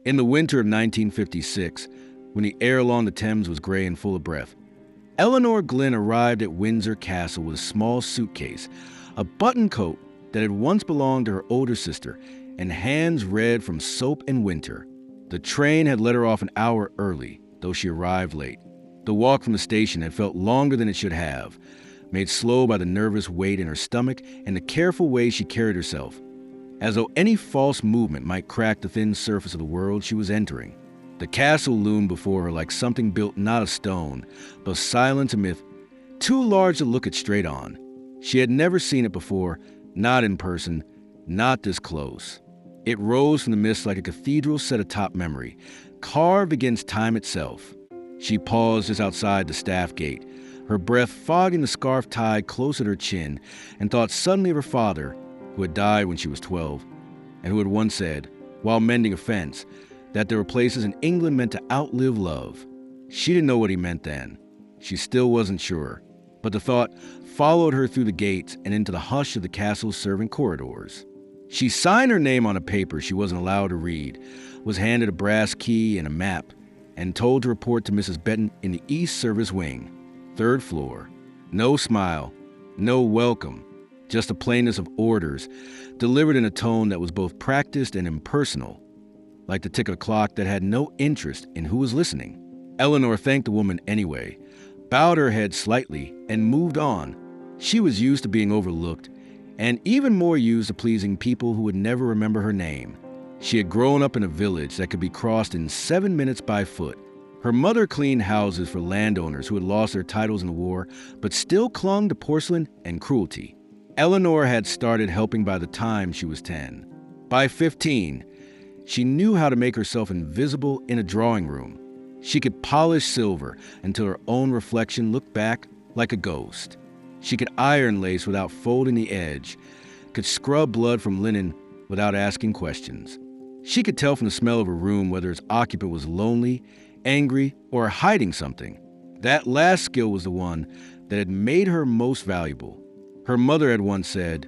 In the winter of 1956, when the air along the Thames was gray and full of breath, Eleanor Glynn arrived at Windsor Castle with a small suitcase, a button coat that had once belonged to her older sister, and hands red from soap and winter. The train had let her off an hour early, though she arrived late. The walk from the station had felt longer than it should have, made slow by the nervous weight in her stomach and the careful way she carried herself, as though any false movement might crack the thin surface of the world she was entering. The castle loomed before her like something built not of stone, but silent and myth, too large to look it straight on. She had never seen it before, not in person, not this close. It rose from the mist like a cathedral set atop memory, carved against time itself. She paused just outside the staff gate, her breath fogging the scarf tied close at her chin, and thought suddenly of her father, who had died when she was 12, and who had once said, while mending a fence, that there were places in England meant to outlive love. She didn't know what he meant then. She still wasn't sure, but the thought followed her through the gates and into the hush of the castle's servant corridors. She signed her name on a paper she wasn't allowed to read, was handed a brass key and a map, and told to report to Mrs. Benton in the East Service Wing, 3rd floor. No smile, no welcome, just a plainness of orders, delivered in a tone that was both practiced and impersonal, like the tick of a clock that had no interest in who was listening. Eleanor thanked the woman anyway, bowed her head slightly, and moved on. She was used to being overlooked, and even more used to pleasing people who would never remember her name. She had grown up in a village that could be crossed in 7 minutes by foot. Her mother cleaned houses for landowners who had lost their titles in the war, but still clung to porcelain and cruelty. Eleanor had started helping by the time she was 10. By 15, she knew how to make herself invisible in a drawing room. She could polish silver until her own reflection looked back like a ghost. She could iron lace without folding the edge, could scrub blood from linen without asking questions. She could tell from the smell of a room whether its occupant was lonely, angry, or hiding something. That last skill was the one that had made her most valuable. Her mother had once said,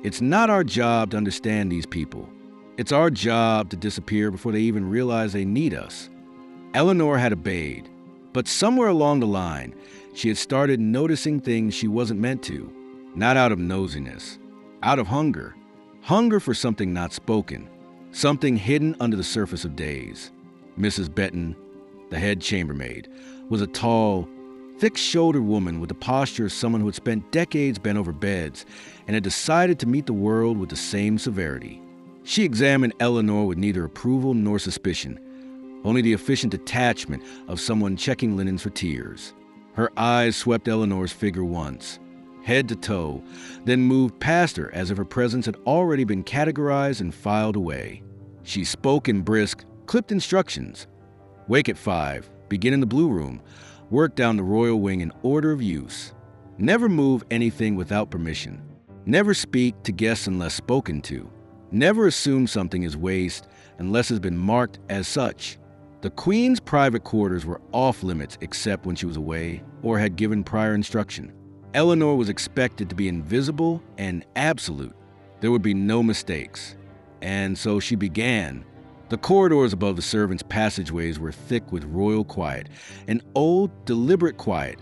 "It's not our job to understand these people. It's our job to disappear before they even realize they need us." Eleanor had obeyed, but somewhere along the line, she had started noticing things she wasn't meant to, not out of nosiness, out of hunger. Hunger for something not spoken, something hidden under the surface of days. Mrs. Benton, the head chambermaid, was a tall, thick-shouldered woman with the posture of someone who had spent decades bent over beds and had decided to meet the world with the same severity. She examined Eleanor with neither approval nor suspicion, only the efficient detachment of someone checking linens for tears. Her eyes swept Eleanor's figure once, head to toe, then moved past her as if her presence had already been categorized and filed away. She spoke in brisk, clipped instructions. Wake at 5, begin in the blue room, work down the royal wing in order of use. Never move anything without permission. Never speak to guests unless spoken to. Never assume something is waste unless it's been marked as such. The Queen's private quarters were off limits except when she was away or had given prior instruction. Eleanor was expected to be invisible and absolute. There would be no mistakes. And so she began. The corridors above the servants' passageways were thick with royal quiet, an old, deliberate quiet,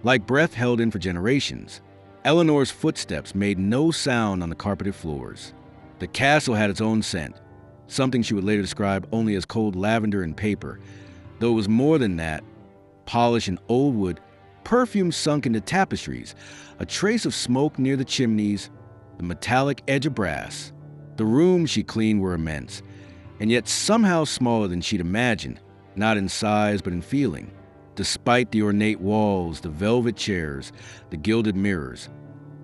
like breath held in for generations. Eleanor's footsteps made no sound on the carpeted floors. The castle had its own scent, something she would later describe only as cold lavender and paper, though it was more than that. Polish and old wood, perfume sunk into tapestries, a trace of smoke near the chimneys, the metallic edge of brass. The rooms she cleaned were immense, and yet somehow smaller than she'd imagined, not in size but in feeling. Despite the ornate walls, the velvet chairs, the gilded mirrors,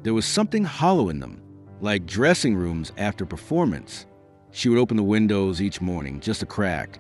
there was something hollow in them, like dressing rooms after performance. She would open the windows each morning, just a crack,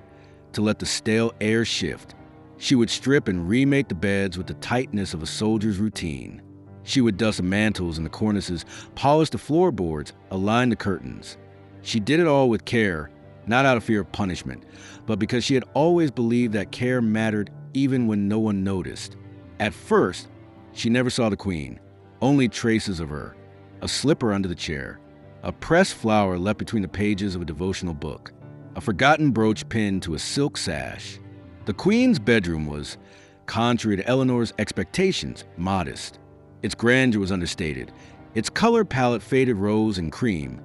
to let the stale air shift. She would strip and remake the beds with the tightness of a soldier's routine. She would dust the mantels and the cornices, polish the floorboards, align the curtains. She did it all with care, not out of fear of punishment, but because she had always believed that care mattered even when no one noticed. At first, she never saw the Queen, only traces of her, a slipper under the chair, a pressed flower left between the pages of a devotional book, a forgotten brooch pinned to a silk sash. The Queen's bedroom was, contrary to Eleanor's expectations, modest. Its grandeur was understated, its color palette faded rose and cream,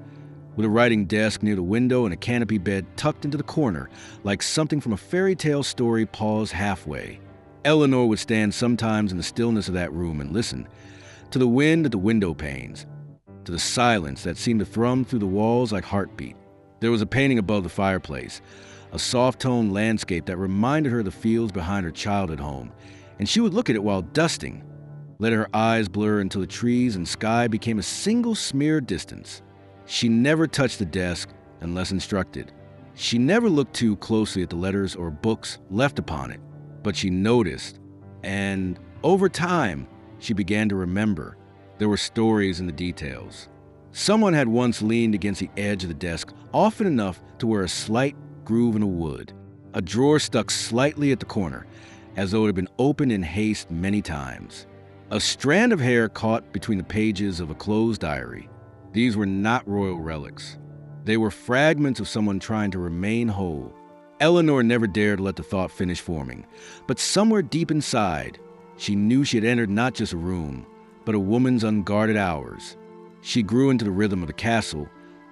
with a writing desk near the window and a canopy bed tucked into the corner, like something from a fairy tale story paused halfway. Eleanor would stand sometimes in the stillness of that room and listen to the wind at the window panes, to the silence that seemed to thrum through the walls like heartbeat. There was a painting above the fireplace, a soft-toned landscape that reminded her of the fields behind her childhood home, and she would look at it while dusting, letting her eyes blur until the trees and sky became a single smeared distance. She never touched the desk unless instructed. She never looked too closely at the letters or books left upon it, but she noticed, and over time, she began to remember. There were stories in the details. Someone had once leaned against the edge of the desk often enough to wear a slight groove in the wood. A drawer stuck slightly at the corner, as though it had been opened in haste many times. A strand of hair caught between the pages of a closed diary. These were not royal relics. They were fragments of someone trying to remain whole. Eleanor never dared let the thought finish forming, but somewhere deep inside, she knew she had entered not just a room, but a woman's unguarded hours. She grew into the rhythm of the castle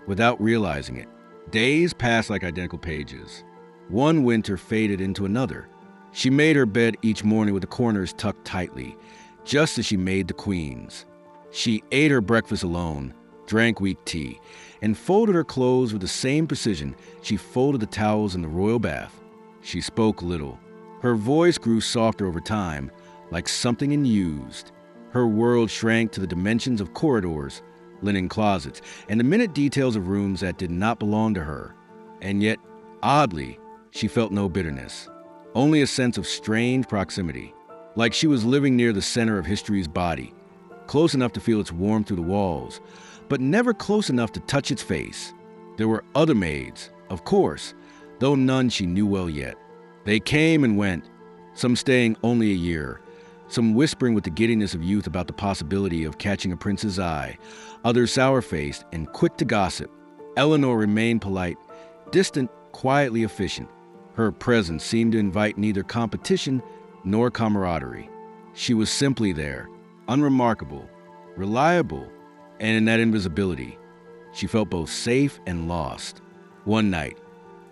without realizing it. Days passed like identical pages. One winter faded into another. She made her bed each morning with the corners tucked tightly, just as she made the Queen's. She ate her breakfast alone, drank weak tea, and folded her clothes with the same precision she folded the towels in the royal bath. She spoke little. Her voice grew softer over time, like something unused. Her world shrank to the dimensions of corridors, linen closets, and the minute details of rooms that did not belong to her. And yet, oddly, she felt no bitterness, only a sense of strange proximity, like she was living near the center of history's body, close enough to feel its warmth through the walls, but never close enough to touch its face. There were other maids, of course, though none she knew well yet. They came and went, some staying only a year, some whispering with the giddiness of youth about the possibility of catching a prince's eye, others sour-faced and quick to gossip. Eleanor remained polite, distant, quietly efficient. Her presence seemed to invite neither competition nor camaraderie. She was simply there, unremarkable, reliable, and in that invisibility, she felt both safe and lost. One night,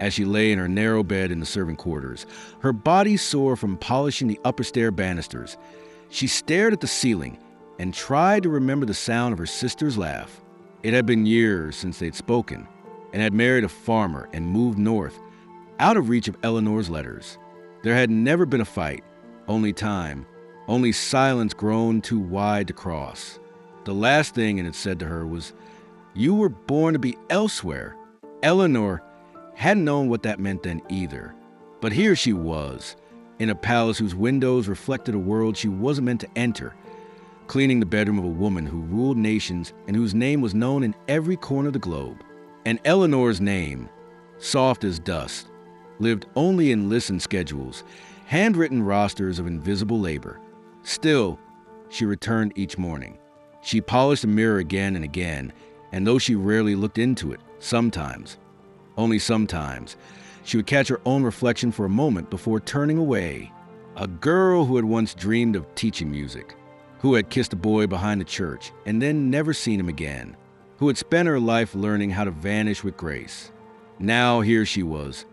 as she lay in her narrow bed in the servant quarters, her body sore from polishing the upper stair banisters, she stared at the ceiling and tried to remember the sound of her sister's laugh. It had been years since they'd spoken, and had married a farmer and moved north, out of reach of Eleanor's letters. There had never been a fight, only time, only silence grown too wide to cross. The last thing it had said to her was, "You were born to be elsewhere." Eleanor hadn't known what that meant then either. But here she was, in a palace whose windows reflected a world she wasn't meant to enter, cleaning the bedroom of a woman who ruled nations and whose name was known in every corner of the globe. And Eleanor's name, soft as dust, lived only in listened schedules, handwritten rosters of invisible labor. Still, she returned each morning. She polished the mirror again and again, and though she rarely looked into it, sometimes, only sometimes, she would catch her own reflection for a moment before turning away. A girl who had once dreamed of teaching music, who had kissed a boy behind the church and then never seen him again, who had spent her life learning how to vanish with grace. Now here she was,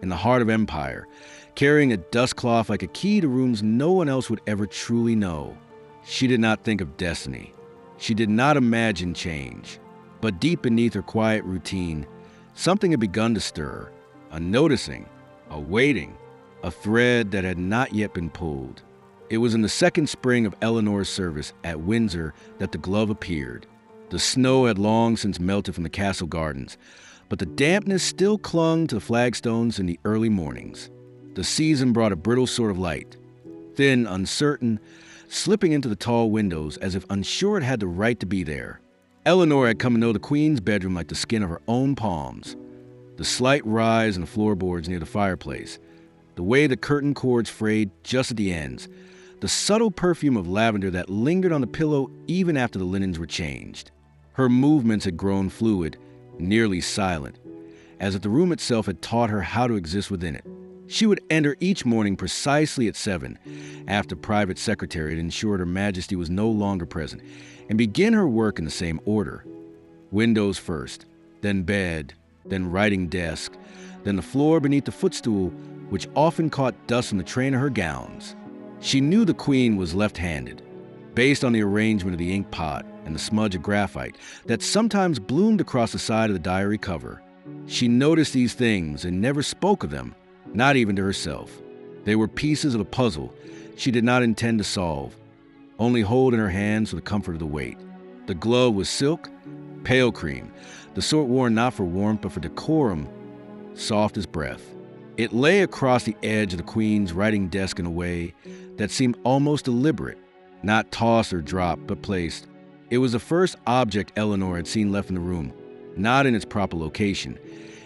in the heart of empire, carrying a dustcloth like a key to rooms no one else would ever truly know. She did not think of destiny. She did not imagine change. But deep beneath her quiet routine, something had begun to stir, a noticing, a waiting, a thread that had not yet been pulled. It was in the second spring of Eleanor's service at Windsor that the glove appeared. The snow had long since melted from the castle gardens, but the dampness still clung to the flagstones in the early mornings. The season brought a brittle sort of light, thin, uncertain, slipping into the tall windows as if unsure it had the right to be there. Eleanor had come to know the Queen's bedroom like the skin of her own palms. The slight rise in the floorboards near the fireplace, the way the curtain cords frayed just at the ends, the subtle perfume of lavender that lingered on the pillow even after the linens were changed. Her movements had grown fluid, nearly silent, as if the room itself had taught her how to exist within it. She would enter each morning precisely at 7, after private secretary had ensured Her Majesty was no longer present, and begin her work in the same order. Windows first, then bed, then writing desk, then the floor beneath the footstool, which often caught dust from the train of her gowns. She knew the Queen was left-handed, based on the arrangement of the ink pot and the smudge of graphite that sometimes bloomed across the side of the diary cover. She noticed these things and never spoke of them, not even to herself. They were pieces of a puzzle she did not intend to solve, only hold in her hands for the comfort of the weight. The glove was silk, pale cream, the sort worn not for warmth but for decorum, soft as breath. It lay across the edge of the Queen's writing desk in a way that seemed almost deliberate, not tossed or dropped, but placed. It was the first object Eleanor had seen left in the room, not in its proper location,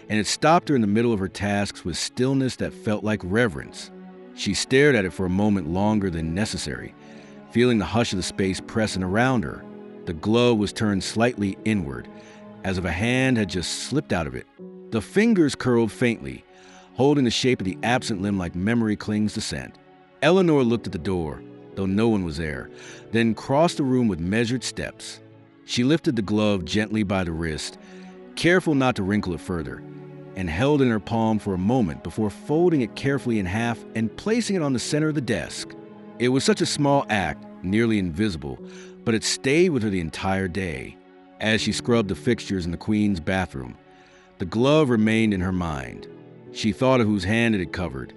and it stopped her in the middle of her tasks with stillness that felt like reverence. She stared at it for a moment longer than necessary, feeling the hush of the space pressing around her. The glove was turned slightly inward, as if a hand had just slipped out of it. The fingers curled faintly, holding the shape of the absent limb like memory clings to scent. Eleanor looked at the door, though no one was there, then crossed the room with measured steps. She lifted the glove gently by the wrist, careful not to wrinkle it further, and held it in her palm for a moment before folding it carefully in half and placing it on the center of the desk. It was such a small act, nearly invisible, but it stayed with her the entire day. As she scrubbed the fixtures in the Queen's bathroom, the glove remained in her mind. She thought of whose hand it had covered,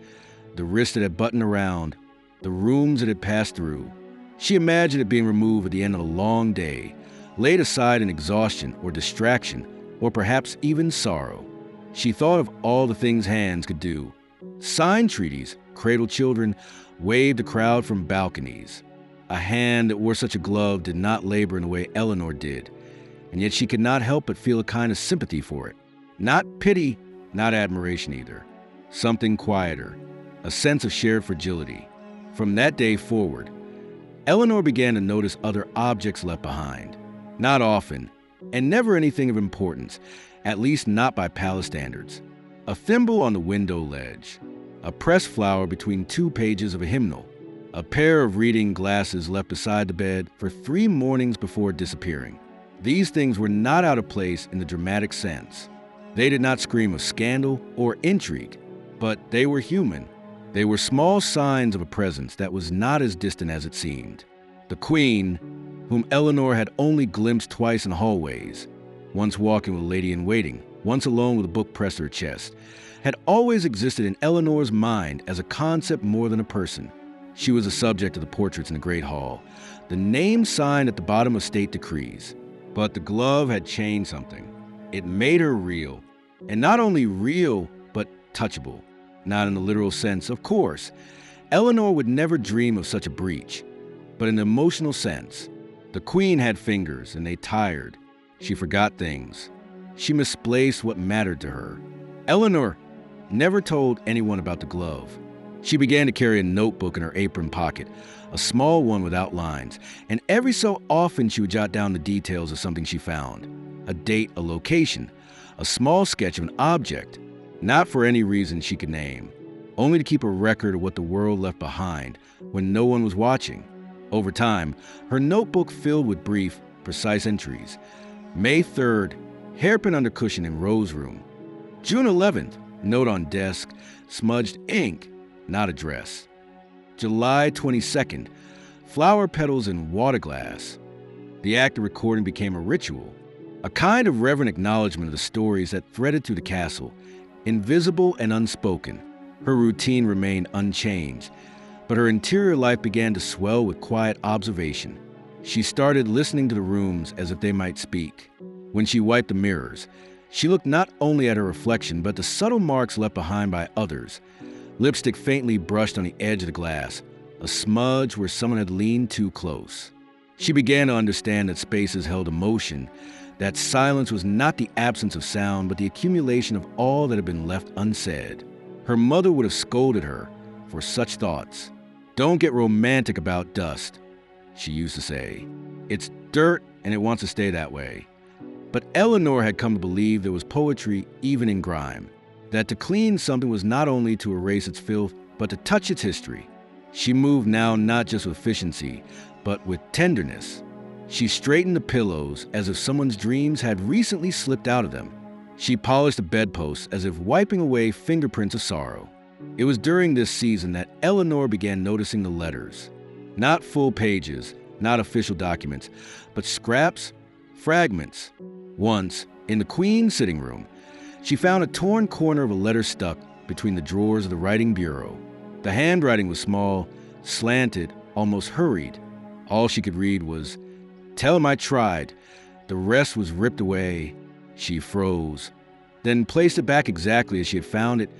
the wrist it had buttoned around, the rooms it had passed through. She imagined it being removed at the end of a long day, laid aside in exhaustion or distraction, or perhaps even sorrow. She thought of all the things hands could do. Sign treaties, cradle children, waved the crowd from balconies. A hand that wore such a glove did not labor in the way Eleanor did, and yet she could not help but feel a kind of sympathy for it. Not pity, not admiration either. Something quieter, a sense of shared fragility. From that day forward, Eleanor began to notice other objects left behind. Not often, and never anything of importance, at least not by palace standards. A thimble on the window ledge, a pressed flower between 2 pages of a hymnal, a pair of reading glasses left beside the bed for 3 mornings before disappearing. These things were not out of place in the dramatic sense. They did not scream of scandal or intrigue, but they were human. They were small signs of a presence that was not as distant as it seemed. The Queen, whom Eleanor had only glimpsed twice in hallways, once walking with a lady-in-waiting, once alone with a book pressed to her chest, had always existed in Eleanor's mind as a concept more than a person. She was the subject of the portraits in the Great Hall, the name signed at the bottom of state decrees. But the glove had changed something. It made her real, and not only real, but touchable. Not in the literal sense, of course. Eleanor would never dream of such a breach, but in the emotional sense. The Queen had fingers, and they tired. She forgot things. She misplaced what mattered to her. Eleanor never told anyone about the glove. She began to carry a notebook in her apron pocket, a small one with outlines, and every so often she would jot down the details of something she found. A date, a location, a small sketch of an object, not for any reason she could name, only to keep a record of what the world left behind when no one was watching. Over time, her notebook filled with brief, precise entries. May 3rd, hairpin under cushion in Rose Room. June 11th, note on desk, smudged ink, not address. July 22nd, flower petals in water glass. The act of recording became a ritual, a kind of reverent acknowledgement of the stories that threaded through the castle, invisible and unspoken. Her routine remained unchanged, but her interior life began to swell with quiet observation. She started listening to the rooms as if they might speak. When she wiped the mirrors, she looked not only at her reflection, but the subtle marks left behind by others. Lipstick faintly brushed on the edge of the glass, a smudge where someone had leaned too close. She began to understand that spaces held emotion, that silence was not the absence of sound, but the accumulation of all that had been left unsaid. Her mother would have scolded her for such thoughts. "Don't get romantic about dust," she used to say. "It's dirt and it wants to stay that way." But Eleanor had come to believe there was poetry even in grime, that to clean something was not only to erase its filth, but to touch its history. She moved now not just with efficiency, but with tenderness. She straightened the pillows as if someone's dreams had recently slipped out of them. She polished the bedposts as if wiping away fingerprints of sorrow. It was during this season that Eleanor began noticing the letters. Not full pages, not official documents, but scraps, fragments. Once, in the Queen's sitting room, she found a torn corner of a letter stuck between the drawers of the writing bureau. The handwriting was small, slanted, almost hurried. All she could read was, "Tell him I tried." The rest was ripped away. She froze, then placed it back exactly as she had found it,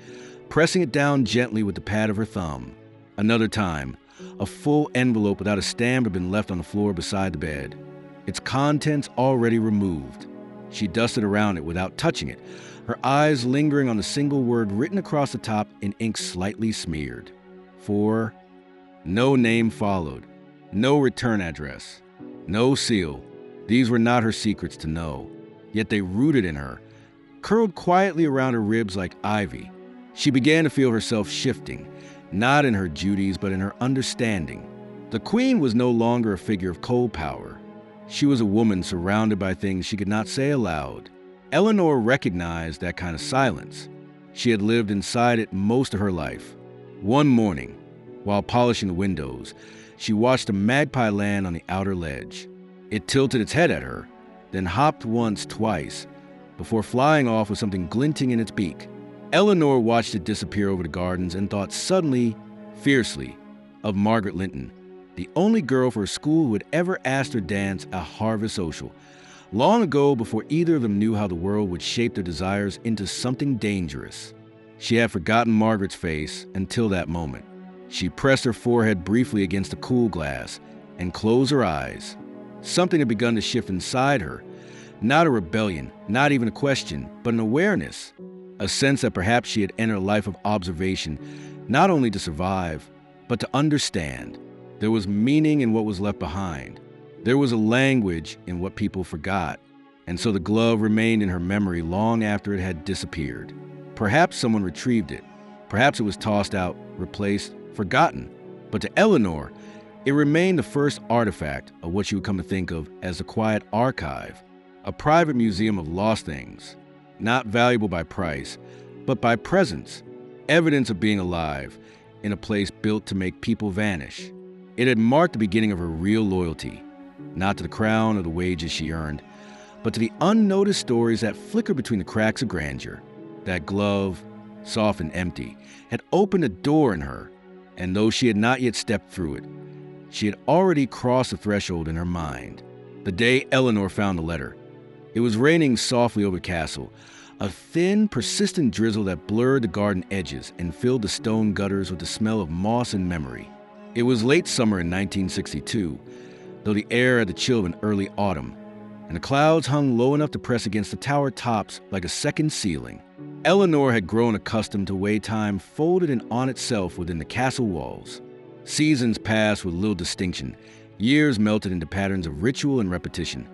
pressing it down gently with the pad of her thumb. Another time, a full envelope without a stamp had been left on the floor beside the bed, its contents already removed. She dusted around it without touching it, her eyes lingering on the single word written across the top in ink slightly smeared. For no name followed, no return address, no seal. These were not her secrets to know, yet they rooted in her, curled quietly around her ribs like ivy. She began to feel herself shifting, not in her duties but in her understanding. The Queen was no longer a figure of cold power. She was a woman surrounded by things she could not say aloud. Eleanor recognized that kind of silence. She had lived inside it most of her life. One morning, while polishing the windows, she watched a magpie land on the outer ledge. It tilted its head at her, then hopped once, twice, before flying off with something glinting in its beak. Eleanor watched it disappear over the gardens and thought suddenly, fiercely, of Margaret Linton, the only girl for her school who had ever asked her dance a harvest social, long ago before either of them knew how the world would shape their desires into something dangerous. She had forgotten Margaret's face until that moment. She pressed her forehead briefly against the cool glass and closed her eyes. Something had begun to shift inside her. Not a rebellion, not even a question, but an awareness. A sense that perhaps she had entered a life of observation, not only to survive, but to understand. There was meaning in what was left behind. There was a language in what people forgot. And so the glove remained in her memory long after it had disappeared. Perhaps someone retrieved it. Perhaps it was tossed out, replaced, forgotten. But to Eleanor, it remained the first artifact of what she would come to think of as the quiet archive, a private museum of lost things, not valuable by price, but by presence, evidence of being alive in a place built to make people vanish. It had marked the beginning of her real loyalty, not to the crown or the wages she earned, but to the unnoticed stories that flickered between the cracks of grandeur. That glove, soft and empty, had opened a door in her, and though she had not yet stepped through it, she had already crossed the threshold in her mind. The day Eleanor found the letter, it was raining softly over the castle, a thin, persistent drizzle that blurred the garden edges and filled the stone gutters with the smell of moss and memory. It was late summer in 1962, though the air had the chill of an early autumn, and the clouds hung low enough to press against the tower tops like a second ceiling. Eleanor had grown accustomed to way time folded in on itself within the castle walls. Seasons passed with little distinction, years melted into patterns of ritual and repetition,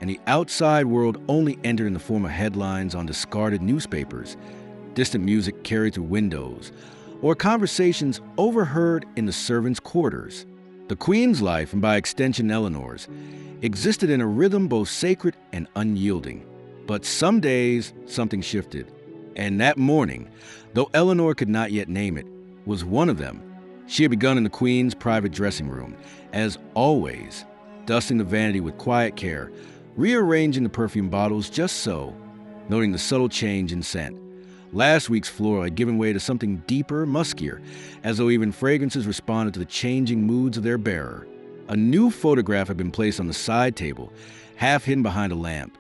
and the outside world only entered in the form of headlines on discarded newspapers, distant music carried through windows, or conversations overheard in the servants' quarters. The Queen's life, and by extension Eleanor's, existed in a rhythm both sacred and unyielding. But some days, something shifted. And that morning, though Eleanor could not yet name it, was one of them. She had begun in the Queen's private dressing room, as always, dusting the vanity with quiet care, rearranging the perfume bottles just so, noting the subtle change in scent. Last week's floral had given way to something deeper, muskier, as though even fragrances responded to the changing moods of their bearer. A new photograph had been placed on the side table, half hidden behind a lamp,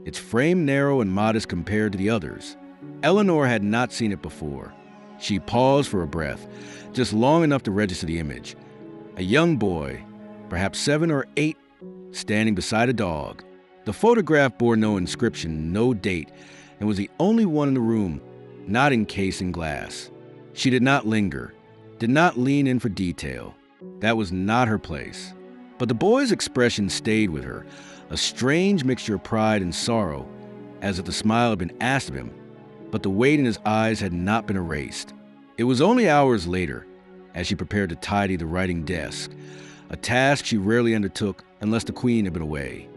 its frame narrow and modest compared to the others. Eleanor had not seen it before. She paused for a breath, just long enough to register the image. A young boy, perhaps 7 or 8, standing beside a dog. The photograph bore no inscription, no date, and was the only one in the room not encased in glass. She did not linger, did not lean in for detail. That was not her place. But the boy's expression stayed with her, a strange mixture of pride and sorrow, as if the smile had been asked of him, but the weight in his eyes had not been erased. It was only hours later, as she prepared to tidy the writing desk, a task she rarely undertook unless the Queen had been away,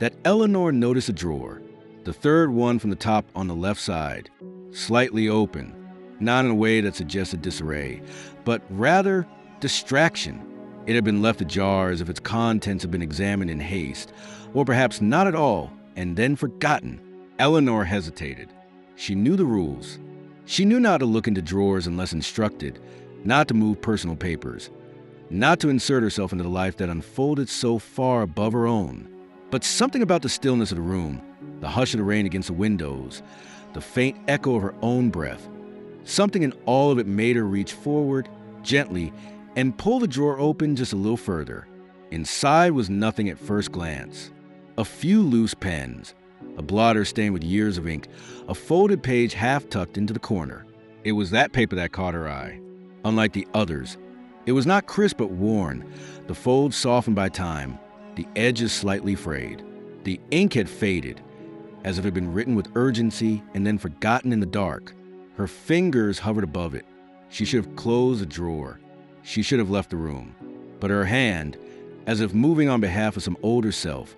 that Eleanor noticed a drawer, the third one from the top on the left side, slightly open, not in a way that suggested disarray, but rather distraction. It had been left ajar as if its contents had been examined in haste, or perhaps not at all, and then forgotten. Eleanor hesitated. She knew the rules. She knew not to look into drawers unless instructed, not to move personal papers, not to insert herself into the life that unfolded so far above her own. But something about the stillness of the room, the hush of the rain against the windows, the faint echo of her own breath, something in all of it made her reach forward, gently, and pull the drawer open just a little further. Inside was nothing at first glance. A few loose pens, a blotter stained with years of ink, a folded page half tucked into the corner. It was that paper that caught her eye. Unlike the others, it was not crisp but worn, the folds softened by time, the edges slightly frayed. The ink had faded, as if it had been written with urgency and then forgotten in the dark. Her fingers hovered above it. She should have closed the drawer. She should have left the room. But her hand, as if moving on behalf of some older self,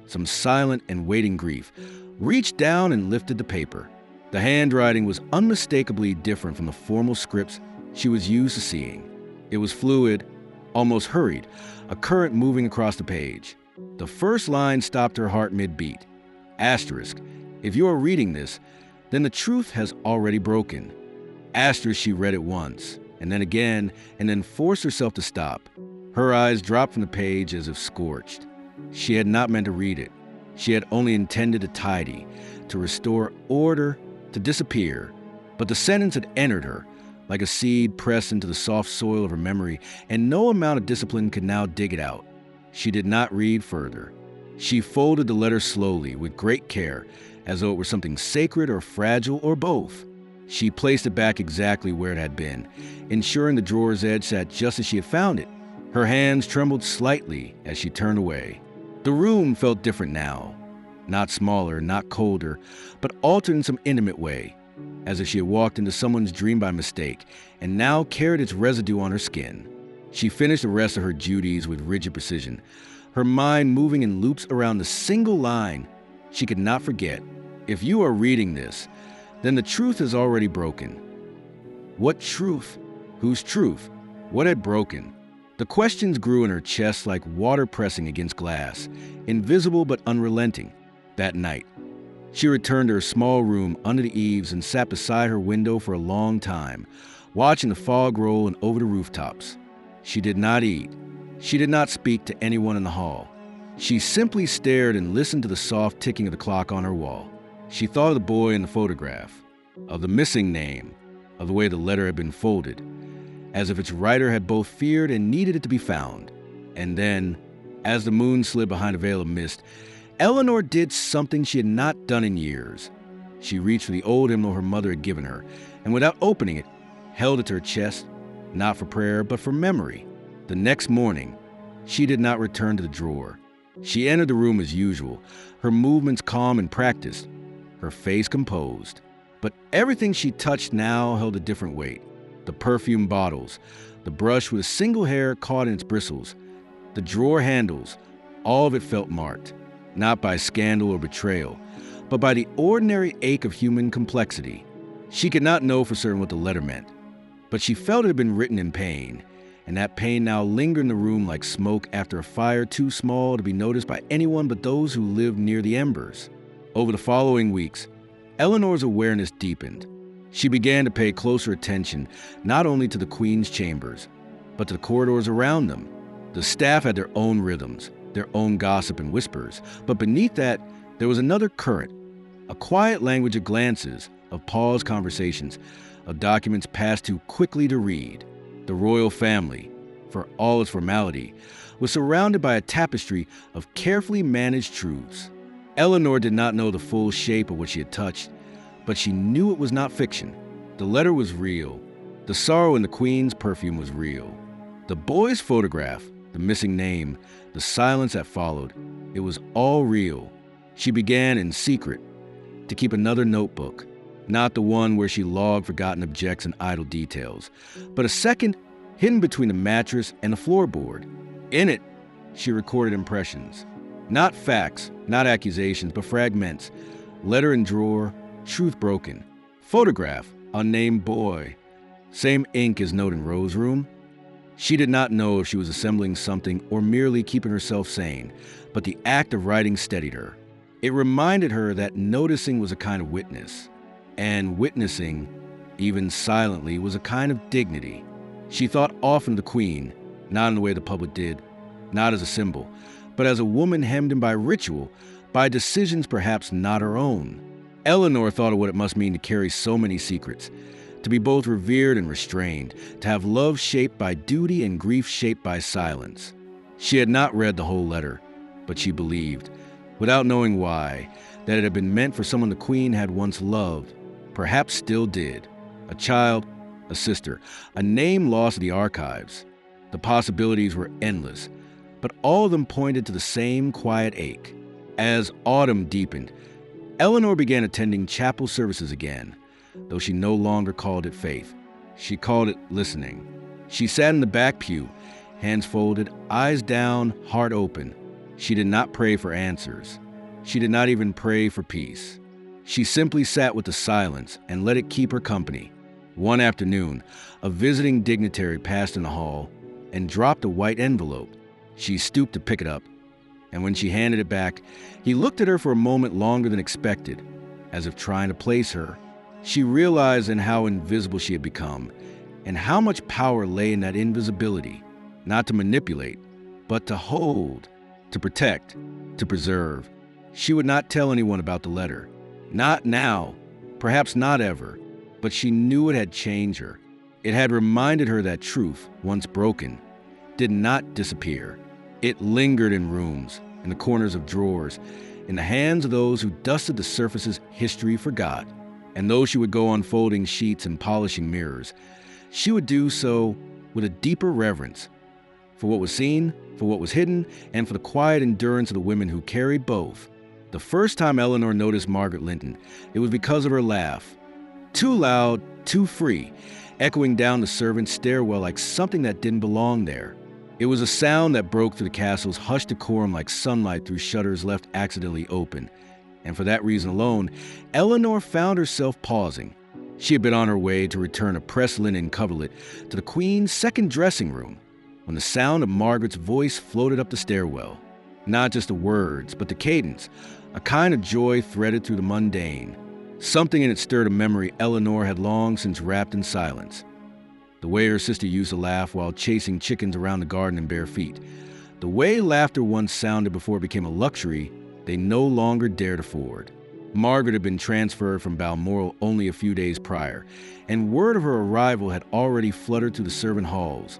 some silent and waiting grief, reached down and lifted the paper. The handwriting was unmistakably different from the formal scripts she was used to seeing. It was fluid, almost hurried, a current moving across the page. The first line stopped her heart mid-beat. Asterisk, if you are reading this, then the truth has already broken. Asterisk, she read it once, and then again, and then forced herself to stop. Her eyes dropped from the page as if scorched. She had not meant to read it. She had only intended to tidy, to restore order, to disappear. But the sentence had entered her, like a seed pressed into the soft soil of her memory, and no amount of discipline could now dig it out. She did not read further. She folded the letter slowly, with great care, as though it were something sacred or fragile or both. She placed it back exactly where it had been, ensuring the drawer's edge sat just as she had found it. Her hands trembled slightly as she turned away. The room felt different now. Not smaller, not colder, but altered in some intimate way, as if she had walked into someone's dream by mistake, and now carried its residue on her skin. She finished the rest of her duties with rigid precision, her mind moving in loops around the single line she could not forget. If you are reading this, then the truth is already broken. What truth? Whose truth? What had broken? The questions grew in her chest like water pressing against glass, invisible but unrelenting. That night, she returned to her small room under the eaves and sat beside her window for a long time, watching the fog roll in over the rooftops. She did not eat. She did not speak to anyone in the hall. She simply stared and listened to the soft ticking of the clock on her wall. She thought of the boy in the photograph, of the missing name, of the way the letter had been folded, as if its writer had both feared and needed it to be found. And then, as the moon slid behind a veil of mist, Eleanor did something she had not done in years. She reached for the old hymnal her mother had given her, and without opening it, held it to her chest, not for prayer, but for memory. The next morning, she did not return to the drawer. She entered the room as usual, her movements calm and practiced, her face composed. But everything she touched now held a different weight. The perfume bottles, the brush with a single hair caught in its bristles, the drawer handles, all of it felt marked, not by scandal or betrayal, but by the ordinary ache of human complexity. She could not know for certain what the letter meant, but she felt it had been written in pain, and that pain now lingered in the room like smoke after a fire too small to be noticed by anyone but those who lived near the embers. Over the following weeks, Eleanor's awareness deepened. She began to pay closer attention not only to the Queen's chambers, but to the corridors around them. The staff had their own rhythms, their own gossip and whispers, but beneath that, there was another current, a quiet language of glances, of paused conversations, of documents passed too quickly to read. The royal family, for all its formality, was surrounded by a tapestry of carefully managed truths. Eleanor did not know the full shape of what she had touched, but she knew it was not fiction. The letter was real. The sorrow in the Queen's perfume was real. The boy's photograph, the missing name, the silence that followed. It was all real. She began in secret to keep another notebook, not the one where she logged forgotten objects and idle details, but a second hidden between the mattress and the floorboard. In it, she recorded impressions. Not facts, not accusations, but fragments. Letter in drawer, truth broken. Photograph, unnamed boy. Same ink as note in Rose's room. She did not know if she was assembling something or merely keeping herself sane, but the act of writing steadied her. It reminded her that noticing was a kind of witness, and witnessing, even silently, was a kind of dignity. She thought often of the Queen, not in the way the public did, not as a symbol, but as a woman hemmed in by ritual, by decisions perhaps not her own. Eleanor thought of what it must mean to carry so many secrets, to be both revered and restrained, to have love shaped by duty and grief shaped by silence. She had not read the whole letter, but she believed, without knowing why, that it had been meant for someone the Queen had once loved, perhaps still did. A child, a sister, a name lost in the archives. The possibilities were endless, but all of them pointed to the same quiet ache. As autumn deepened, Eleanor began attending chapel services again, though she no longer called it faith. She called it listening. She sat in the back pew, hands folded, eyes down, heart open. She did not pray for answers. She did not even pray for peace. She simply sat with the silence and let it keep her company. One afternoon, a visiting dignitary passed in the hall and dropped a white envelope. She stooped to pick it up, and when she handed it back, he looked at her for a moment longer than expected, as if trying to place her. She realized in how invisible she had become, and how much power lay in that invisibility, not to manipulate, but to hold, to protect, to preserve. She would not tell anyone about the letter. Not now, perhaps not ever, but she knew it had changed her. It had reminded her that truth, once broken, did not disappear. It lingered in rooms, in the corners of drawers, in the hands of those who dusted the surfaces history forgot. And though she would go unfolding sheets and polishing mirrors, she would do so with a deeper reverence for what was seen, for what was hidden, and for the quiet endurance of the women who carried both. The first time Eleanor noticed Margaret Linton, it was because of her laugh. Too loud, too free, echoing down the servants' stairwell like something that didn't belong there. It was a sound that broke through the castle's hushed decorum like sunlight through shutters left accidentally open. And for that reason alone, Eleanor found herself pausing. She had been on her way to return a pressed linen coverlet to the Queen's second dressing room, when the sound of Margaret's voice floated up the stairwell. Not just the words, but the cadence, a kind of joy threaded through the mundane. Something in it stirred a memory Eleanor had long since wrapped in silence. The way her sister used to laugh while chasing chickens around the garden in bare feet. The way laughter once sounded before it became a luxury they no longer dared afford. Margaret had been transferred from Balmoral only a few days prior, and word of her arrival had already fluttered through the servant halls.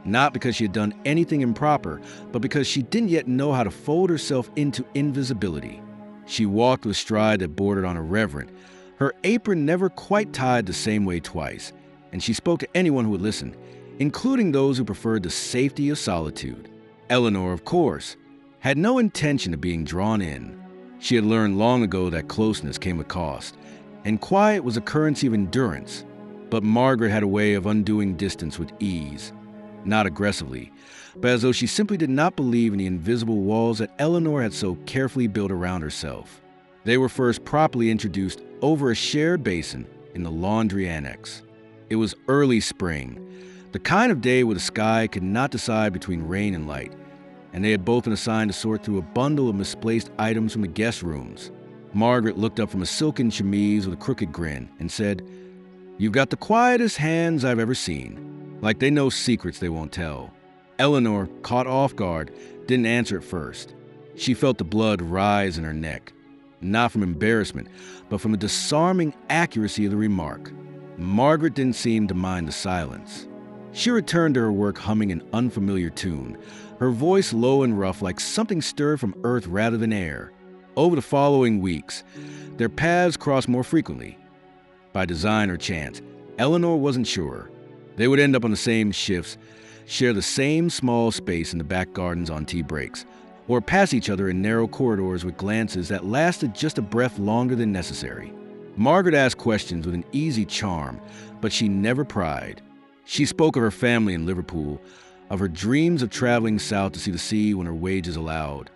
Not because she had done anything improper, but because she didn't yet know how to fold herself into invisibility. She walked with stride that bordered on irreverent, her apron never quite tied the same way twice, and she spoke to anyone who would listen, including those who preferred the safety of solitude. Eleanor, of course, had no intention of being drawn in. She had learned long ago that closeness came with cost, and quiet was a currency of endurance. But Margaret had a way of undoing distance with ease, not aggressively, but as though she simply did not believe in the invisible walls that Eleanor had so carefully built around herself. They were first properly introduced over a shared basin in the laundry annex. It was early spring, the kind of day where the sky could not decide between rain and light, and they had both been assigned to sort through a bundle of misplaced items from the guest rooms. Margaret looked up from a silken chemise with a crooked grin and said, "You've got the quietest hands I've ever seen, like they know secrets they won't tell." Eleanor, caught off guard, didn't answer at first. She felt the blood rise in her neck, not from embarrassment, but from the disarming accuracy of the remark. Margaret didn't seem to mind the silence. She returned to her work humming an unfamiliar tune, her voice low and rough like something stirred from earth rather than air. Over the following weeks, their paths crossed more frequently. By design or chance, Eleanor wasn't sure. They would end up on the same shifts, share the same small space in the back gardens on tea breaks, or pass each other in narrow corridors with glances that lasted just a breath longer than necessary. Margaret asked questions with an easy charm, but she never pried. She spoke of her family in Liverpool, of her dreams of traveling south to see the sea when her wages allowed,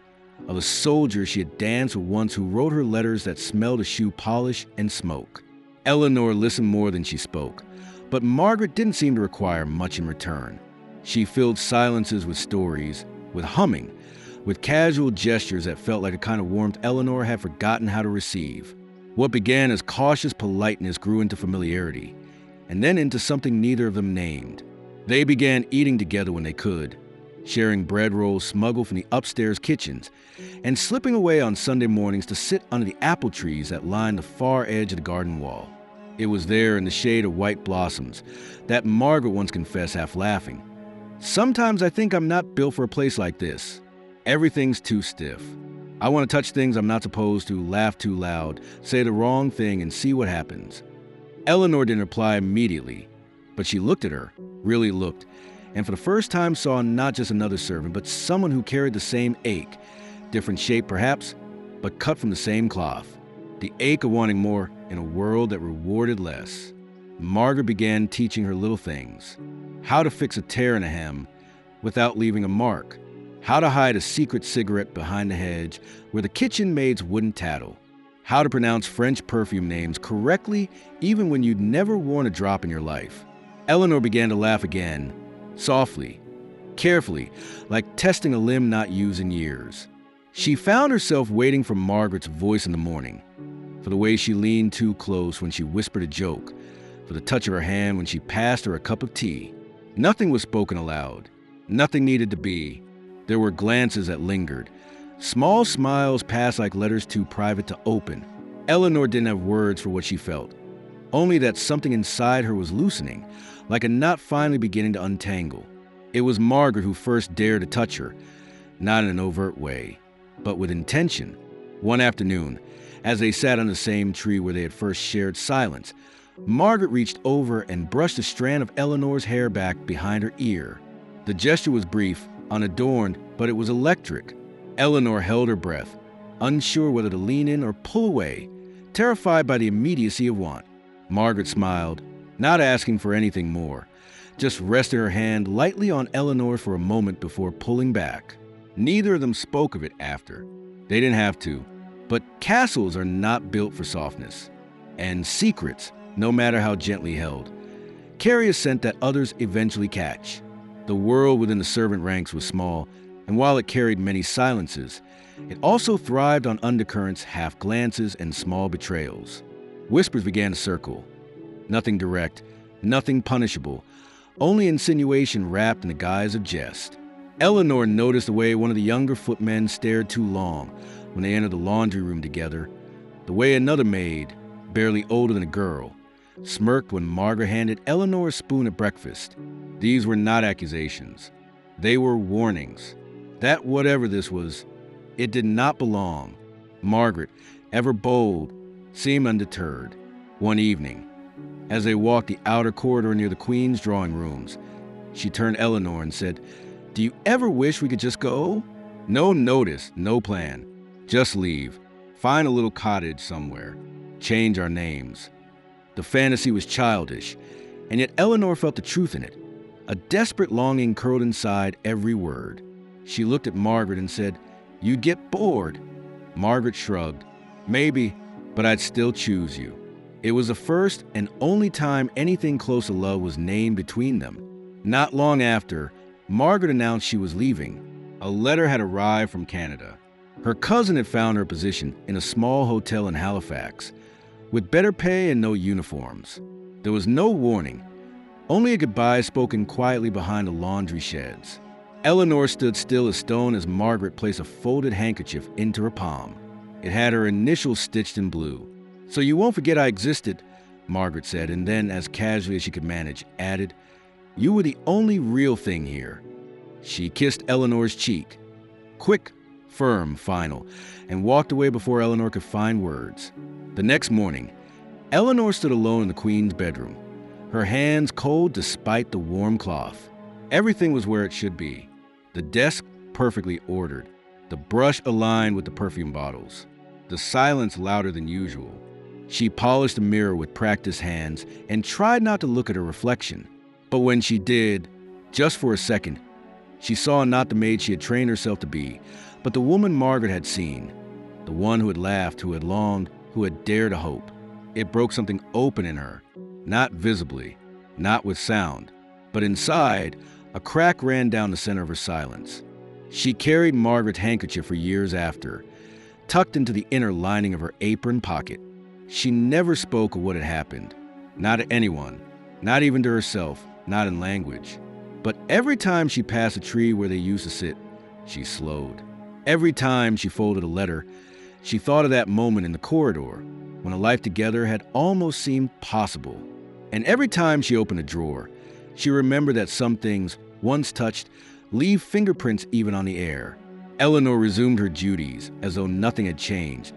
of a soldier she had danced with once who wrote her letters that smelled of shoe polish and smoke. Eleanor listened more than she spoke, but Margaret didn't seem to require much in return. She filled silences with stories, with humming, with casual gestures that felt like a kind of warmth Eleanor had forgotten how to receive. What began as cautious politeness grew into familiarity, and then into something neither of them named. They began eating together when they could, sharing bread rolls smuggled from the upstairs kitchens, and slipping away on Sunday mornings to sit under the apple trees that lined the far edge of the garden wall. It was there in the shade of white blossoms that Margaret once confessed, half laughing, "Sometimes I think I'm not built for a place like this. Everything's too stiff. I want to touch things I'm not supposed to, laugh too loud, say the wrong thing, and see what happens." Eleanor didn't reply immediately, but she looked at her, really looked, and for the first time saw not just another servant, but someone who carried the same ache, different shape perhaps, but cut from the same cloth. The ache of wanting more in a world that rewarded less. Margaret began teaching her little things. How to fix a tear in a hem without leaving a mark. How to hide a secret cigarette behind the hedge where the kitchen maids wouldn't tattle. How to pronounce French perfume names correctly even when you'd never worn a drop in your life. Eleanor began to laugh again, softly, carefully, like testing a limb not used in years. She found herself waiting for Margaret's voice in the morning, for the way she leaned too close when she whispered a joke, for the touch of her hand when she passed her a cup of tea. Nothing was spoken aloud. Nothing needed to be. There were glances that lingered. Small smiles passed like letters too private to open. Eleanor didn't have words for what she felt, only that something inside her was loosening, like a knot finally beginning to untangle. It was Margaret who first dared to touch her, not in an overt way, but with intention. One afternoon, as they sat on the same tree where they had first shared silence, Margaret reached over and brushed a strand of Eleanor's hair back behind her ear. The gesture was brief, unadorned, but it was electric. Eleanor held her breath, unsure whether to lean in or pull away, terrified by the immediacy of want. Margaret smiled, not asking for anything more, just resting her hand lightly on Eleanor for a moment before pulling back. Neither of them spoke of it after. They didn't have to, but castles are not built for softness, and secrets, no matter how gently held, carry a scent that others eventually catch. The world within the servant ranks was small, and while it carried many silences, it also thrived on undercurrents, half glances, and small betrayals. Whispers began to circle. Nothing direct, nothing punishable, only insinuation wrapped in the guise of jest. Eleanor noticed the way one of the younger footmen stared too long when they entered the laundry room together, the way another maid, barely older than a girl, smirked when Margaret handed Eleanor a spoon at breakfast. These were not accusations. They were warnings. That whatever this was, it did not belong. Margaret, ever bold, seemed undeterred. One evening, as they walked the outer corridor near the Queen's drawing rooms, she turned Eleanor and said, "Do you ever wish we could just go? No notice, no plan. Just leave. Find a little cottage somewhere. Change our names." The fantasy was childish, and yet Eleanor felt the truth in it. A desperate longing curled inside every word. She looked at Margaret and said, "You'd get bored." Margaret shrugged. "Maybe, but I'd still choose you." It was the first and only time anything close to love was named between them. Not long after, Margaret announced she was leaving. A letter had arrived from Canada. Her cousin had found her a position in a small hotel in Halifax, with better pay and no uniforms. There was no warning, only a goodbye spoken quietly behind the laundry sheds. Eleanor stood still as stone as Margaret placed a folded handkerchief into her palm. It had her initials stitched in blue. "So you won't forget I existed," Margaret said, and then, as casually as she could manage, added, "You were the only real thing here." She kissed Eleanor's cheek, quick, firm, final, and walked away before Eleanor could find words. The next morning, Eleanor stood alone in the Queen's bedroom, her hands cold despite the warm cloth. Everything was where it should be. The desk perfectly ordered, the brush aligned with the perfume bottles, the silence louder than usual. She polished the mirror with practiced hands and tried not to look at her reflection. But when she did, just for a second, she saw not the maid she had trained herself to be, but the woman Margaret had seen, the one who had laughed, who had longed, who had dared to hope. It broke something open in her, not visibly, not with sound, but inside, a crack ran down the center of her silence. She carried Margaret's handkerchief for years after, tucked into the inner lining of her apron pocket. She never spoke of what had happened, not to anyone, not even to herself, not in language. But every time she passed a tree where they used to sit, she slowed. Every time she folded a letter, she thought of that moment in the corridor when a life together had almost seemed possible. And every time she opened a drawer, she remembered that some things, once touched, leave fingerprints even on the air. Eleanor resumed her duties as though nothing had changed.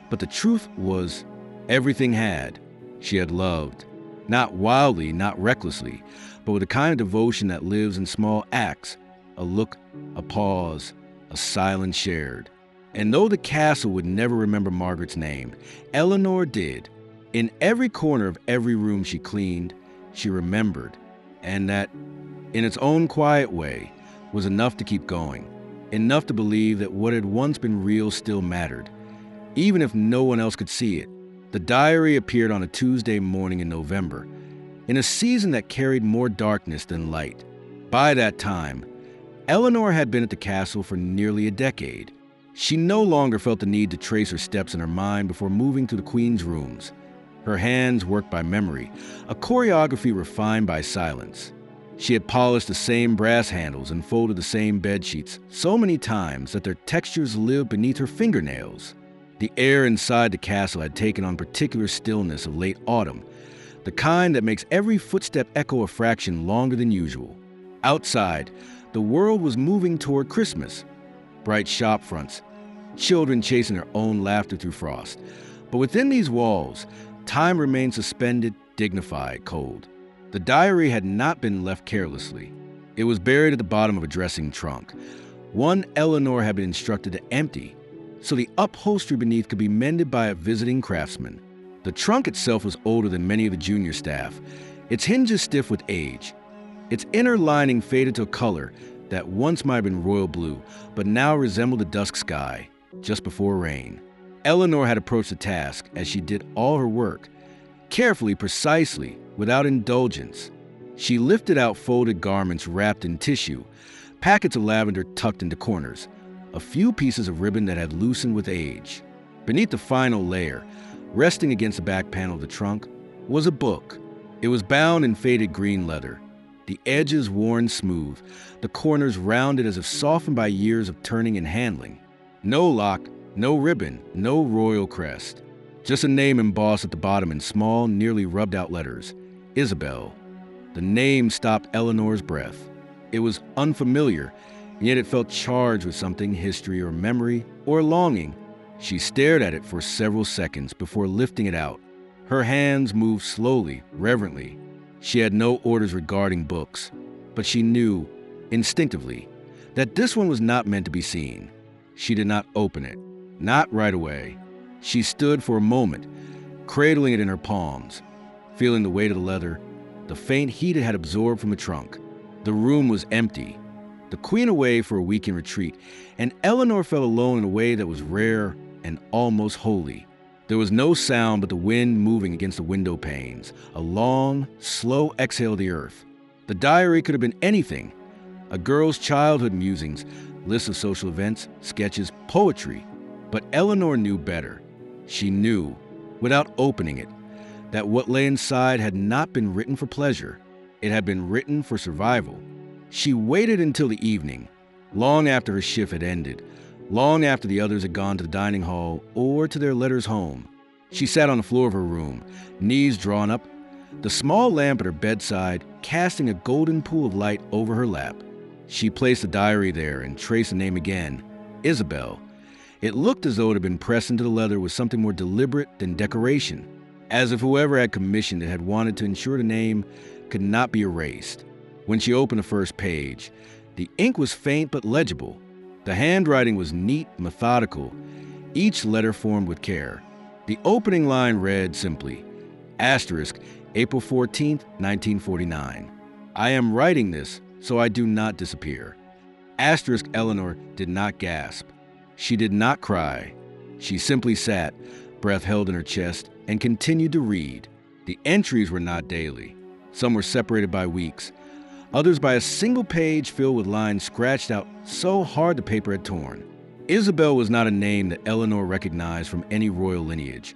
But the truth was, everything had. She had loved. Not wildly, not recklessly, but with the kind of devotion that lives in small acts, a look, a pause, a silence shared. And though the castle would never remember Margaret's name, Eleanor did. In every corner of every room she cleaned, she remembered, and that, in its own quiet way, was enough to keep going, enough to believe that what had once been real still mattered, even if no one else could see it. The diary appeared on a Tuesday morning in November, in a season that carried more darkness than light. By that time, Eleanor had been at the castle for nearly a decade. She no longer felt the need to trace her steps in her mind before moving to the Queen's rooms. Her hands worked by memory, a choreography refined by silence. She had polished the same brass handles and folded the same bed sheets so many times that their textures lived beneath her fingernails. The air inside the castle had taken on particular stillness of late autumn, the kind that makes every footstep echo a fraction longer than usual. Outside, the world was moving toward Christmas. Bright shop fronts, children chasing their own laughter through frost. But within these walls, time remained suspended, dignified, cold. The diary had not been left carelessly. It was buried at the bottom of a dressing trunk, one Eleanor had been instructed to empty, so the upholstery beneath could be mended by a visiting craftsman. The trunk itself was older than many of the junior staff, its hinges stiff with age. Its inner lining faded to a color that once might have been royal blue, but now resembled the dusk sky, just before rain. Eleanor had approached the task, as she did all her work, carefully, precisely, without indulgence. She lifted out folded garments wrapped in tissue, packets of lavender tucked into corners, a few pieces of ribbon that had loosened with age. Beneath the final layer, resting against the back panel of the trunk, was a book. It was bound in faded green leather, the edges worn smooth, the corners rounded as if softened by years of turning and handling. No lock, no ribbon, no royal crest. Just a name embossed at the bottom in small, nearly rubbed-out letters. Isabel. The name stopped Eleanor's breath. It was unfamiliar, and yet it felt charged with something, history or memory or longing. She stared at it for several seconds before lifting it out. Her hands moved slowly, reverently. She had no orders regarding books, but she knew, instinctively, that this one was not meant to be seen. She did not open it, not right away. She stood for a moment, cradling it in her palms, feeling the weight of the leather, the faint heat it had absorbed from the trunk. The room was empty, the Queen away for a week in retreat, and Eleanor felt alone in a way that was rare and almost holy. There was no sound but the wind moving against the window panes, a long, slow exhale of the earth. The diary could have been anything: a girl's childhood musings, lists of social events, sketches, poetry. But Eleanor knew better. She knew, without opening it, that what lay inside had not been written for pleasure. It had been written for survival. She waited until the evening, long after her shift had ended, long after the others had gone to the dining hall or to their letters home. She sat on the floor of her room, knees drawn up, the small lamp at her bedside casting a golden pool of light over her lap. She placed the diary there and traced the name again, Isabel. It looked as though it had been pressed into the leather with something more deliberate than decoration, as if whoever had commissioned it had wanted to ensure the name could not be erased. When she opened the first page, the ink was faint but legible. The handwriting was neat, methodical, each letter formed with care. The opening line read simply, asterisk, April 14th, 1949. I am writing this so I do not disappear. Asterisk Eleanor did not gasp. She did not cry. She simply sat, breath held in her chest, and continued to read. The entries were not daily. Some were separated by weeks, others by a single page filled with lines scratched out so hard the paper had torn. Isabel was not a name that Eleanor recognized from any royal lineage,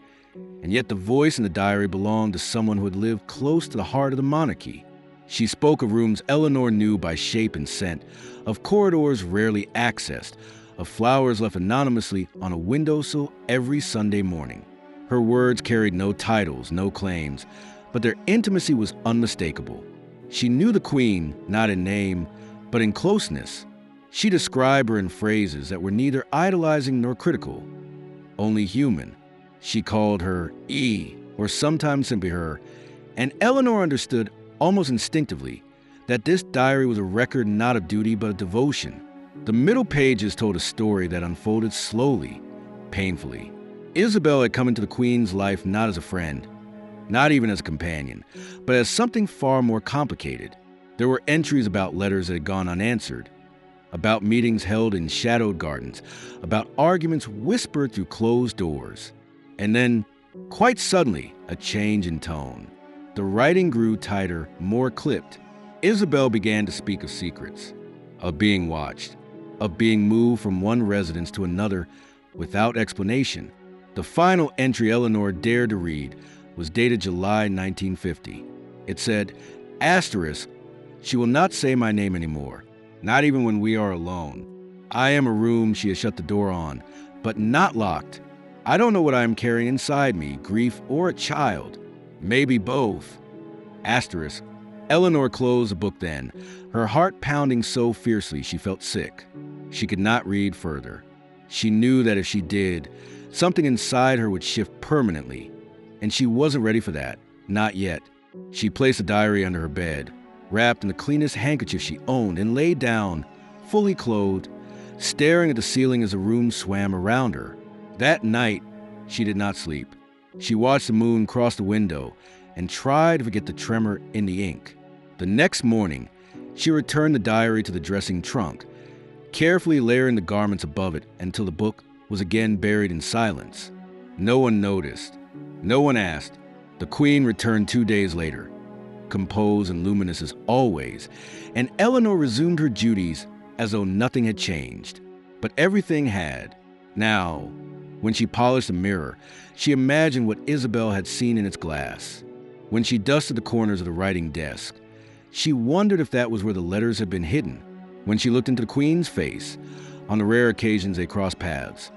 and yet the voice in the diary belonged to someone who had lived close to the heart of the monarchy. She spoke of rooms Eleanor knew by shape and scent, of corridors rarely accessed, of flowers left anonymously on a windowsill every Sunday morning. Her words carried no titles, no claims, but their intimacy was unmistakable. She knew the Queen, not in name, but in closeness. She described her in phrases that were neither idolizing nor critical, only human. She called her E, or sometimes simply her, and Eleanor understood almost instinctively that this diary was a record not of duty but of devotion. The middle pages told a story that unfolded slowly, painfully. Isabel had come into the Queen's life not as a friend, not even as a companion, but as something far more complicated. There were entries about letters that had gone unanswered, about meetings held in shadowed gardens, about arguments whispered through closed doors. And then, quite suddenly, a change in tone. The writing grew tighter, more clipped. Isabel began to speak of secrets, of being watched, of being moved from one residence to another without explanation. The final entry Eleanor dared to read was dated July 1950. It said, asterisk, she will not say my name anymore, not even when we are alone. I am a room she has shut the door on, but not locked. I don't know what I am carrying inside me, grief or a child. Maybe both. Asterisk. Eleanor closed the book then, her heart pounding so fiercely she felt sick. She could not read further. She knew that if she did, something inside her would shift permanently, and she wasn't ready for that, not yet. She placed the diary under her bed, wrapped in the cleanest handkerchief she owned, and lay down, fully clothed, staring at the ceiling as the room swam around her. That night, she did not sleep. She watched the moon cross the window and tried to forget the tremor in the ink. The next morning, she returned the diary to the dressing trunk, carefully layering the garments above it until the book was again buried in silence. No one noticed. No one asked. The Queen returned 2 days later, composed and luminous as always, and Eleanor resumed her duties as though nothing had changed. But everything had. Now, when she polished the mirror, she imagined what Isabel had seen in its glass. When she dusted the corners of the writing desk, she wondered if that was where the letters had been hidden. When she looked into the Queen's face, on the rare occasions they crossed paths,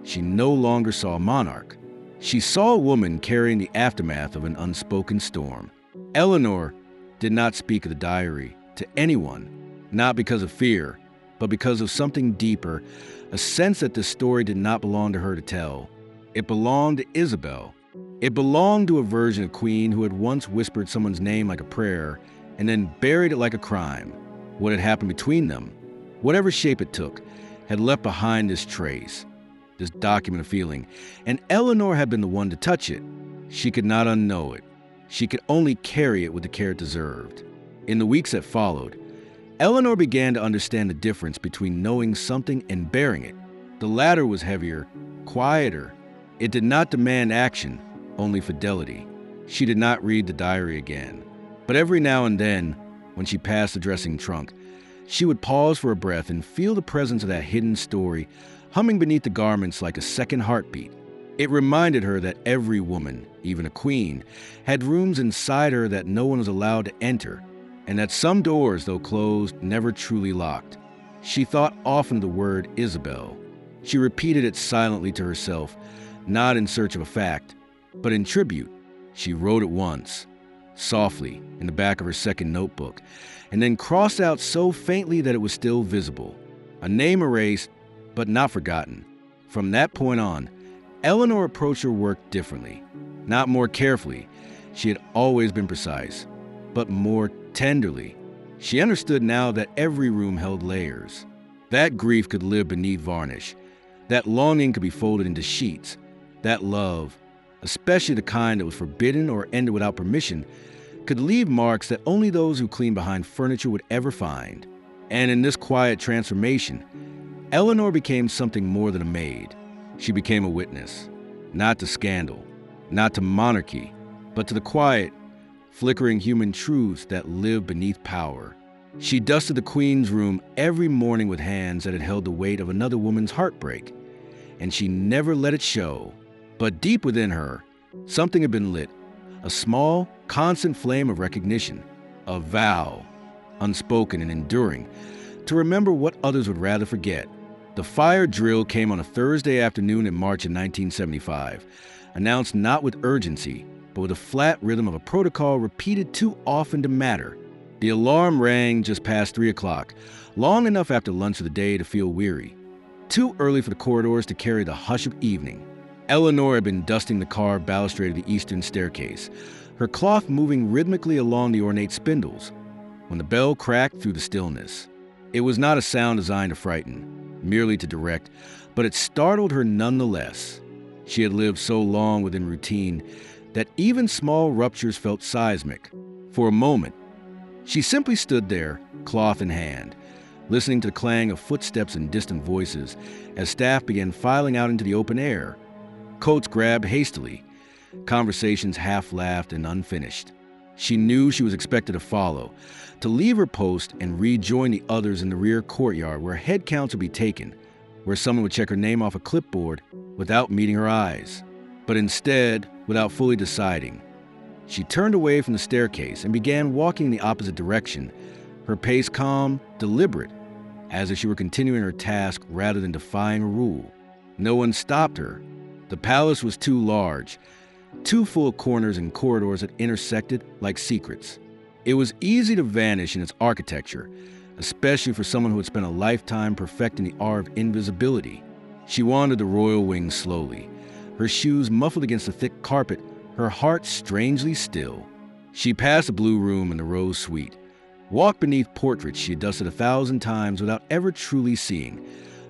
she no longer saw a monarch. She saw a woman carrying the aftermath of an unspoken storm. Eleanor did not speak of the diary to anyone, not because of fear, but because of something deeper, a sense that this story did not belong to her to tell. It belonged to Isabel. It belonged to a version of Queen who had once whispered someone's name like a prayer and then buried it like a crime. What had happened between them, whatever shape it took, had left behind this trace, this document of feeling, and Eleanor had been the one to touch it. She could not unknow it. She could only carry it with the care it deserved. In the weeks that followed, Eleanor began to understand the difference between knowing something and bearing it. The latter was heavier, quieter. It did not demand action, only fidelity. She did not read the diary again. But every now and then, when she passed the dressing trunk, she would pause for a breath and feel the presence of that hidden story humming beneath the garments like a second heartbeat. It reminded her that every woman, even a queen, had rooms inside her that no one was allowed to enter, and that some doors, though closed, never truly locked. She thought often of the word Isabel. She repeated it silently to herself, not in search of a fact, but in tribute. She wrote it once, softly, in the back of her second notebook, and then crossed out so faintly that it was still visible. A name erased, but not forgotten. From that point on, Eleanor approached her work differently, not more carefully. She had always been precise, but more tenderly. She understood now that every room held layers. That grief could live beneath varnish. That longing could be folded into sheets. That love, especially the kind that was forbidden or ended without permission, could leave marks that only those who cleaned behind furniture would ever find. And in this quiet transformation, Eleanor became something more than a maid. She became a witness, not to scandal, not to monarchy, but to the quiet, flickering human truths that live beneath power. She dusted the Queen's room every morning with hands that had held the weight of another woman's heartbreak, and she never let it show. But deep within her, something had been lit, a small, constant flame of recognition, a vow, unspoken and enduring, to remember what others would rather forget. The fire drill came on a Thursday afternoon in March of 1975, announced not with urgency, but with a flat rhythm of a protocol repeated too often to matter. The alarm rang just past 3 o'clock, long enough after lunch of the day to feel weary, too early for the corridors to carry the hush of evening. Eleanor had been dusting the carved balustrade of the eastern staircase, her cloth moving rhythmically along the ornate spindles, when the bell cracked through the stillness. It was not a sound designed to frighten, merely to direct, but it startled her nonetheless. She had lived so long within routine that even small ruptures felt seismic. For a moment, she simply stood there, cloth in hand, listening to the clang of footsteps and distant voices as staff began filing out into the open air, coats grabbed hastily, conversations half-laughed and unfinished. She knew she was expected to follow, to leave her post and rejoin the others in the rear courtyard where head counts would be taken, where someone would check her name off a clipboard without meeting her eyes. But instead, without fully deciding, she turned away from the staircase and began walking in the opposite direction, her pace calm, deliberate, as if she were continuing her task rather than defying a rule. No one stopped her. The palace was too large, too full of corners and corridors that intersected like secrets. It was easy to vanish in its architecture, especially for someone who had spent a lifetime perfecting the art of invisibility. She wandered the royal wing slowly, her shoes muffled against the thick carpet, her heart strangely still. She passed the blue room and the rose suite, walked beneath portraits she had dusted 1,000 times without ever truly seeing,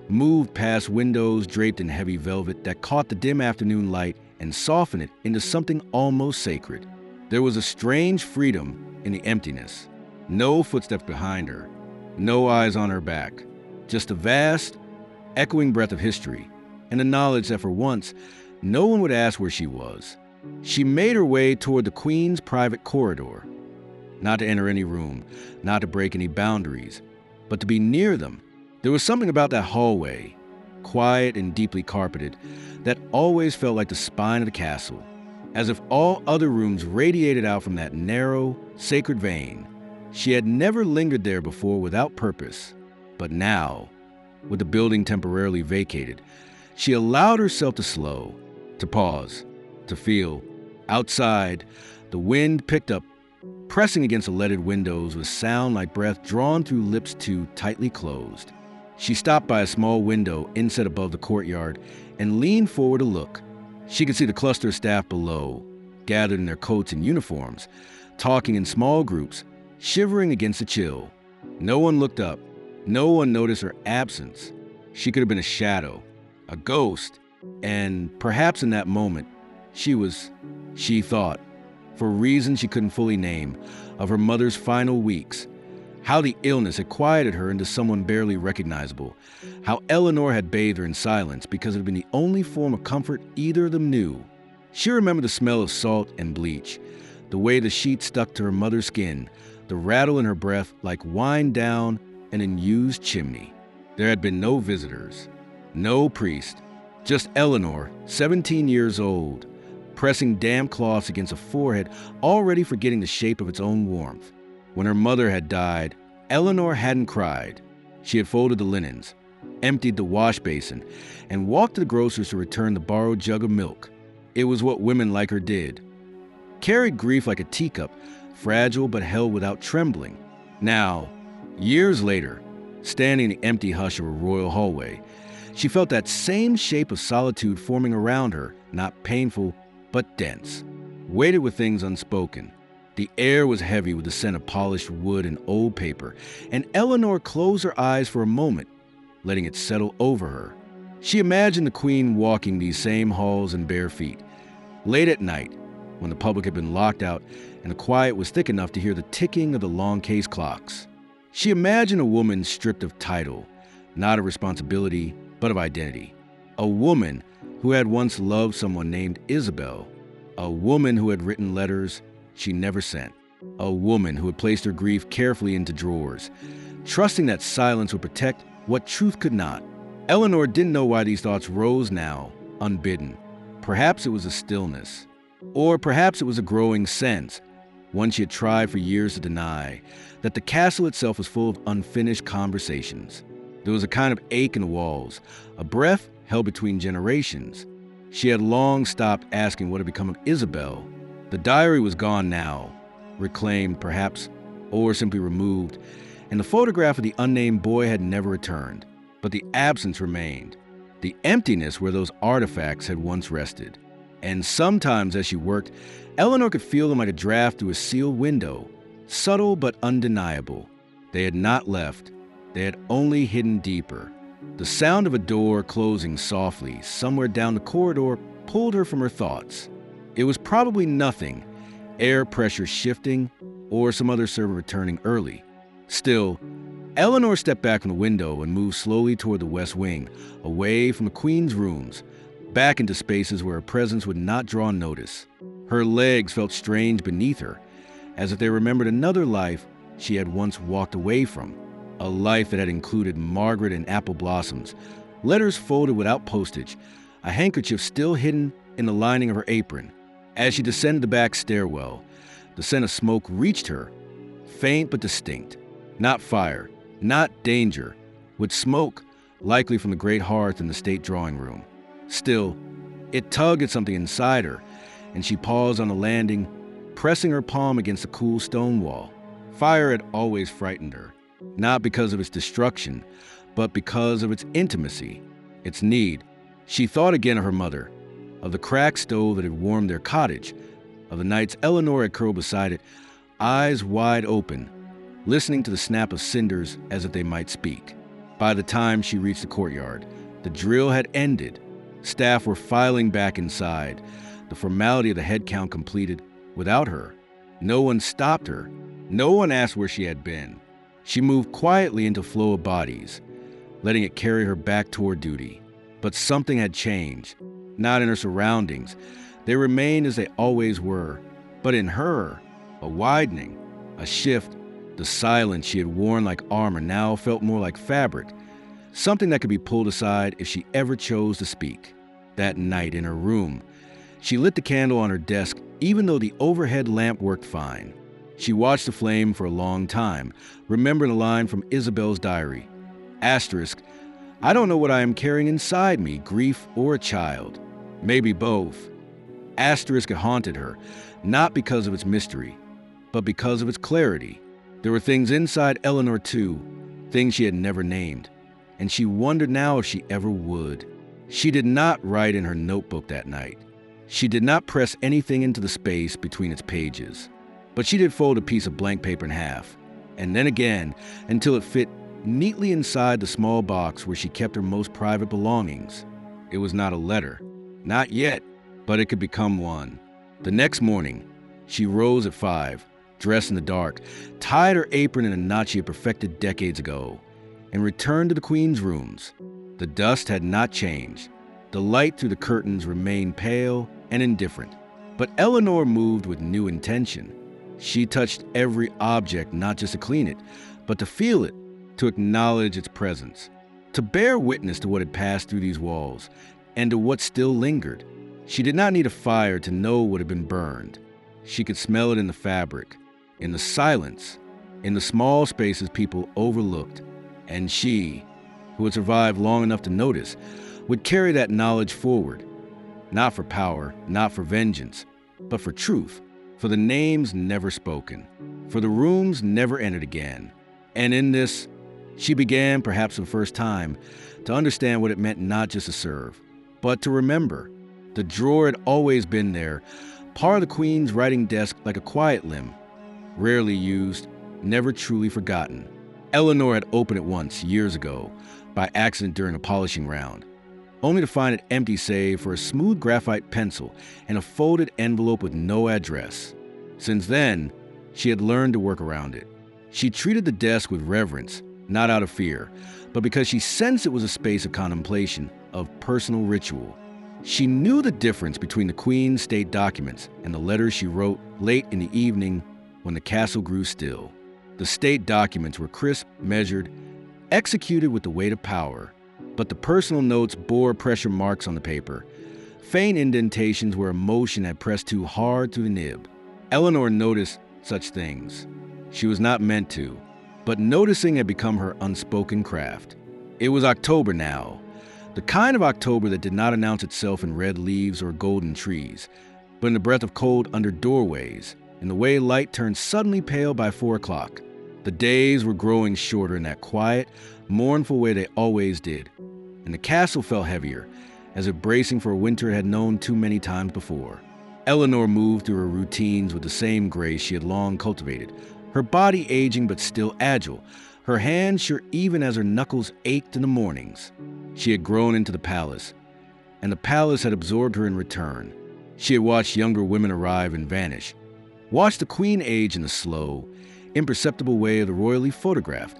moved past windows draped in heavy velvet that caught the dim afternoon light and softened it into something almost sacred. There was a strange freedom in the emptiness. No footsteps behind her, no eyes on her back, just a vast, echoing breath of history, and the knowledge that for once, no one would ask where she was. She made her way toward the Queen's private corridor, not to enter any room, not to break any boundaries, but to be near them. There was something about that hallway, quiet and deeply carpeted, that always felt like the spine of the castle, as if all other rooms radiated out from that narrow, sacred vein. She had never lingered there before without purpose, but now, with the building temporarily vacated, she allowed herself to slow, to pause, to feel. Outside, the wind picked up, pressing against the leaded windows with sound like breath drawn through lips too tightly closed. She stopped by a small window inset above the courtyard and leaned forward to look. She could see the cluster of staff below, gathered in their coats and uniforms, talking in small groups, shivering against the chill. No one looked up. No one noticed her absence. She could have been a shadow, a ghost, and perhaps in that moment, she thought, for reasons she couldn't fully name, of her mother's final weeks, how the illness had quieted her into someone barely recognizable, how Eleanor had bathed her in silence because it had been the only form of comfort either of them knew. She remembered the smell of salt and bleach, the way the sheet stuck to her mother's skin, the rattle in her breath like wine down an unused chimney. There had been no visitors, no priest, just Eleanor, 17 years old, pressing damp cloths against a forehead already forgetting the shape of its own warmth. When her mother had died, Eleanor hadn't cried. She had folded the linens, emptied the wash basin, and walked to the grocer's to return the borrowed jug of milk. It was what women like her did. Carried grief like a teacup, fragile but held without trembling. Now, years later, standing in the empty hush of a royal hallway, she felt that same shape of solitude forming around her, not painful, but dense, weighted with things unspoken. The air was heavy with the scent of polished wood and old paper, and Eleanor closed her eyes for a moment, letting it settle over her. She imagined the queen walking these same halls in bare feet, late at night, when the public had been locked out and the quiet was thick enough to hear the ticking of the long case clocks. She imagined a woman stripped of title, not of responsibility, but of identity. A woman who had once loved someone named Isabel. A woman who had written letters she never sent. A woman who had placed her grief carefully into drawers, trusting that silence would protect what truth could not. Eleanor didn't know why these thoughts rose now, unbidden. Perhaps it was a stillness. Or perhaps it was a growing sense, one she had tried for years to deny, that the castle itself was full of unfinished conversations. There was a kind of ache in the walls, a breath held between generations. She had long stopped asking what had become of Isabel. The diary was gone now, reclaimed perhaps, or simply removed, and the photograph of the unnamed boy had never returned. But the absence remained, the emptiness where those artifacts had once rested. And sometimes as she worked, Eleanor could feel them like a draft through a sealed window, subtle but undeniable. They had not left, they had only hidden deeper. The sound of a door closing softly somewhere down the corridor pulled her from her thoughts. It was probably nothing, air pressure shifting, or some other servant returning early. Still, Eleanor stepped back from the window and moved slowly toward the west wing, away from the queen's rooms, back into spaces where her presence would not draw notice. Her legs felt strange beneath her, as if they remembered another life she had once walked away from, a life that had included Margaret and apple blossoms, letters folded without postage, a handkerchief still hidden in the lining of her apron. As she descended the back stairwell, the scent of smoke reached her, faint but distinct. Not fire, not danger, with smoke, likely from the great hearth in the state drawing room. Still, it tugged at something inside her, and she paused on the landing, pressing her palm against the cool stone wall. Fire had always frightened her, not because of its destruction, but because of its intimacy, its need. She thought again of her mother, of the cracked stove that had warmed their cottage, of the nights Eleanor had curled beside it, eyes wide open, listening to the snap of cinders as if they might speak. By the time she reached the courtyard, the drill had ended. Staff were filing back inside, the formality of the head count completed without her. No one stopped her. No one asked where she had been. She moved quietly into flow of bodies, letting it carry her back toward duty. But something had changed, not in her surroundings. They remained as they always were, but in her, a widening, a shift. The silence she had worn like armor now felt more like fabric, something that could be pulled aside if she ever chose to speak. That night in her room, she lit the candle on her desk even though the overhead lamp worked fine. She watched the flame for a long time, remembering a line from Isabel's diary. Asterisk, I don't know what I am carrying inside me, grief or a child. Maybe both. Asterisk had haunted her, not because of its mystery, but because of its clarity. There were things inside Eleanor too, things she had never named, and she wondered now if she ever would. She did not write in her notebook that night. She did not press anything into the space between its pages, but she did fold a piece of blank paper in half, and then again, until it fit neatly inside the small box where she kept her most private belongings. It was not a letter, not yet, but it could become one. The next morning, she rose at 5, dressed in the dark, tied her apron in a knot she had perfected decades ago, and returned to the queen's rooms. The dust had not changed. The light through the curtains remained pale and indifferent. But Eleanor moved with new intention. She touched every object not just to clean it, but to feel it, to acknowledge its presence, to bear witness to what had passed through these walls, and to what still lingered. She did not need a fire to know what had been burned. She could smell it in the fabric, in the silence, in the small spaces people overlooked. And she, who had survived long enough to notice, would carry that knowledge forward, not for power, not for vengeance, but for truth, for the names never spoken, for the rooms never entered again. And in this, she began, perhaps for the first time, to understand what it meant not just to serve, but to remember. The drawer had always been there, part of the queen's writing desk like a quiet limb, rarely used, never truly forgotten. Eleanor had opened it once, years ago, by accident during a polishing round, only to find it empty save for a smooth graphite pencil and a folded envelope with no address. Since then, she had learned to work around it. She treated the desk with reverence, not out of fear, but because she sensed it was a space of contemplation, of personal ritual. She knew the difference between the Queen's state documents and the letters she wrote late in the evening when the castle grew still. The state documents were crisp, measured, executed with the weight of power, but the personal notes bore pressure marks on the paper, faint indentations where emotion had pressed too hard through the nib. Eleanor noticed such things. She was not meant to, but noticing had become her unspoken craft. It was October now, the kind of October that did not announce itself in red leaves or golden trees, but in the breath of cold under doorways, in the way light turned suddenly pale by 4 o'clock. The days were growing shorter in that quiet, mournful way they always did, and the castle felt heavier, as if bracing for a winter it had known too many times before. Eleanor moved through her routines with the same grace she had long cultivated, her body aging but still agile, her hands sure even as her knuckles ached in the mornings. She had grown into the palace, and the palace had absorbed her in return. She had watched younger women arrive and vanish, watched the Queen age in the slow, imperceptible way of the royally photographed,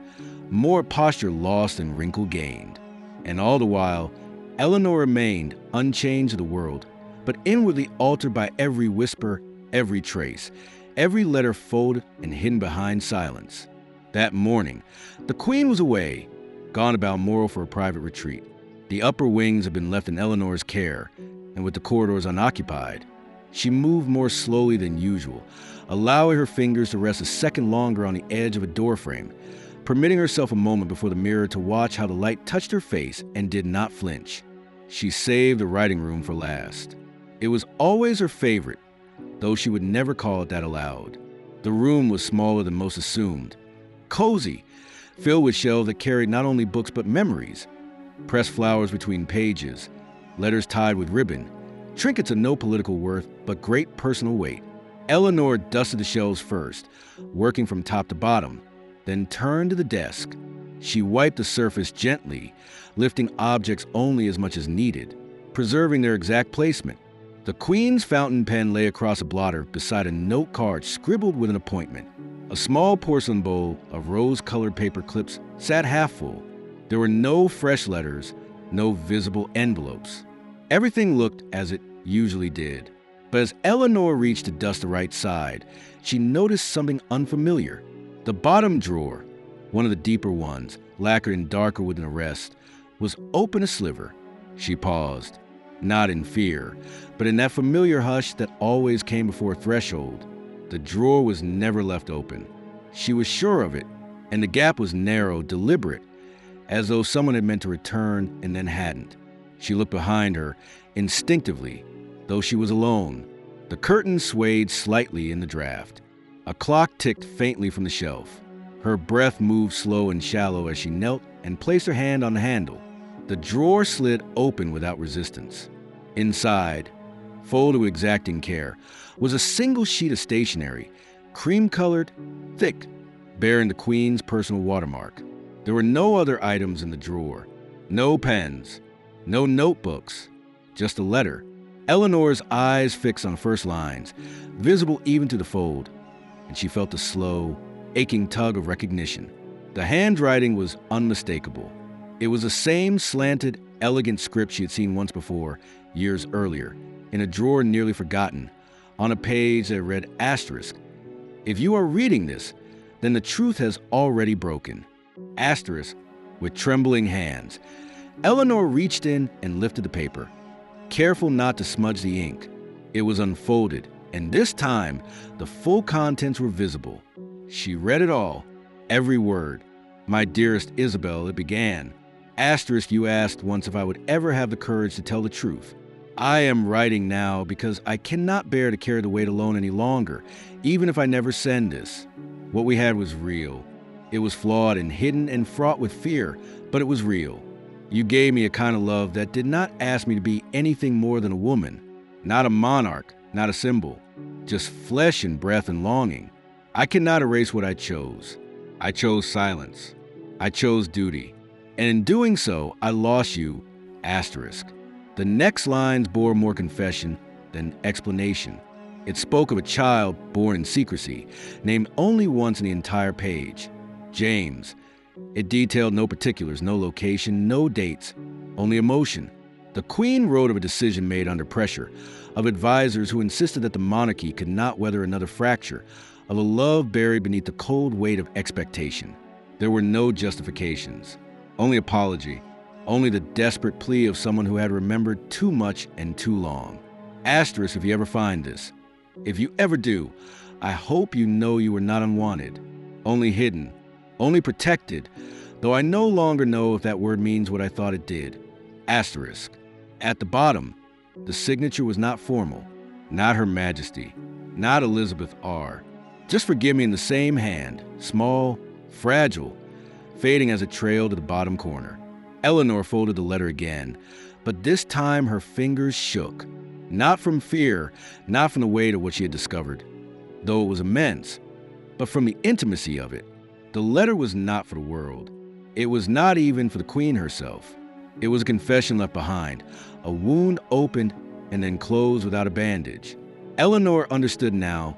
more posture lost and wrinkle gained. And all the while, Eleanor remained unchanged to the world, but inwardly altered by every whisper, every trace, every letter folded and hidden behind silence. That morning, the Queen was away, gone about Morrow for a private retreat. The upper wings had been left in Eleanor's care, and with the corridors unoccupied, she moved more slowly than usual, allowing her fingers to rest a second longer on the edge of a doorframe, permitting herself a moment before the mirror to watch how the light touched her face and did not flinch. She saved the writing room for last. It was always her favorite, though she would never call it that aloud. The room was smaller than most assumed, cozy, filled with shelves that carried not only books but memories, pressed flowers between pages, letters tied with ribbon, trinkets of no political worth but great personal weight. Eleanor dusted the shelves first, working from top to bottom, then turned to the desk. She wiped the surface gently, lifting objects only as much as needed, preserving their exact placement. The Queen's fountain pen lay across a blotter beside a note card scribbled with an appointment. A small porcelain bowl of rose-colored paper clips sat half full. There were no fresh letters, no visible envelopes. Everything looked as it usually did. But as Eleanor reached to dust the right side, she noticed something unfamiliar. The bottom drawer, one of the deeper ones, lacquered and darker within the rest, was open a sliver. She paused, not in fear, but in that familiar hush that always came before a threshold. The drawer was never left open. She was sure of it, and the gap was narrow, deliberate, as though someone had meant to return and then hadn't. She looked behind her, instinctively, though she was alone. The curtains swayed slightly in the draft. A clock ticked faintly from the shelf. Her breath moved slow and shallow as she knelt and placed her hand on the handle. The drawer slid open without resistance. Inside, folded with exacting care, was a single sheet of stationery, cream-colored, thick, bearing the Queen's personal watermark. There were no other items in the drawer, no pens, no notebooks, just a letter. Eleanor's eyes fixed on the first lines, visible even to the fold, and she felt a slow, aching tug of recognition. The handwriting was unmistakable. It was the same slanted, elegant script she had seen once before, years earlier, in a drawer nearly forgotten, on a page that read asterisk. If you are reading this, then the truth has already broken. Asterisk, with trembling hands. Eleanor reached in and lifted the paper, careful not to smudge the ink. It was unfolded, and this time, the full contents were visible. She read it all, every word. "My dearest Isabel," it began. Asterisk, you asked once if I would ever have the courage to tell the truth. I am writing now because I cannot bear to carry the weight alone any longer, even if I never send this. What we had was real. It was flawed and hidden and fraught with fear, but it was real. You gave me a kind of love that did not ask me to be anything more than a woman, not a monarch, not a symbol, just flesh and breath and longing. I cannot erase what I chose. I chose silence. I chose duty. And in doing so, I lost you, asterisk. The next lines bore more confession than explanation. It spoke of a child born in secrecy, named only once in the entire page, James. It detailed no particulars, no location, no dates, only emotion. The Queen wrote of a decision made under pressure, of advisors who insisted that the monarchy could not weather another fracture, of a love buried beneath the cold weight of expectation. There were no justifications, only apology, only the desperate plea of someone who had remembered too much and too long. Asterisk if you ever find this. If you ever do, I hope you know you were not unwanted, only hidden, only protected, though I no longer know if that word means what I thought it did. Asterisk. At the bottom, the signature was not formal, not Her Majesty, not Elizabeth R. Just forgive me in the same hand, small, fragile, fading as it trailed to the bottom corner. Eleanor folded the letter again, but this time her fingers shook. Not from fear, not from the weight of what she had discovered, though it was immense, but from the intimacy of it. The letter was not for the world. It was not even for the Queen herself. It was a confession left behind, a wound opened and then closed without a bandage. Eleanor understood now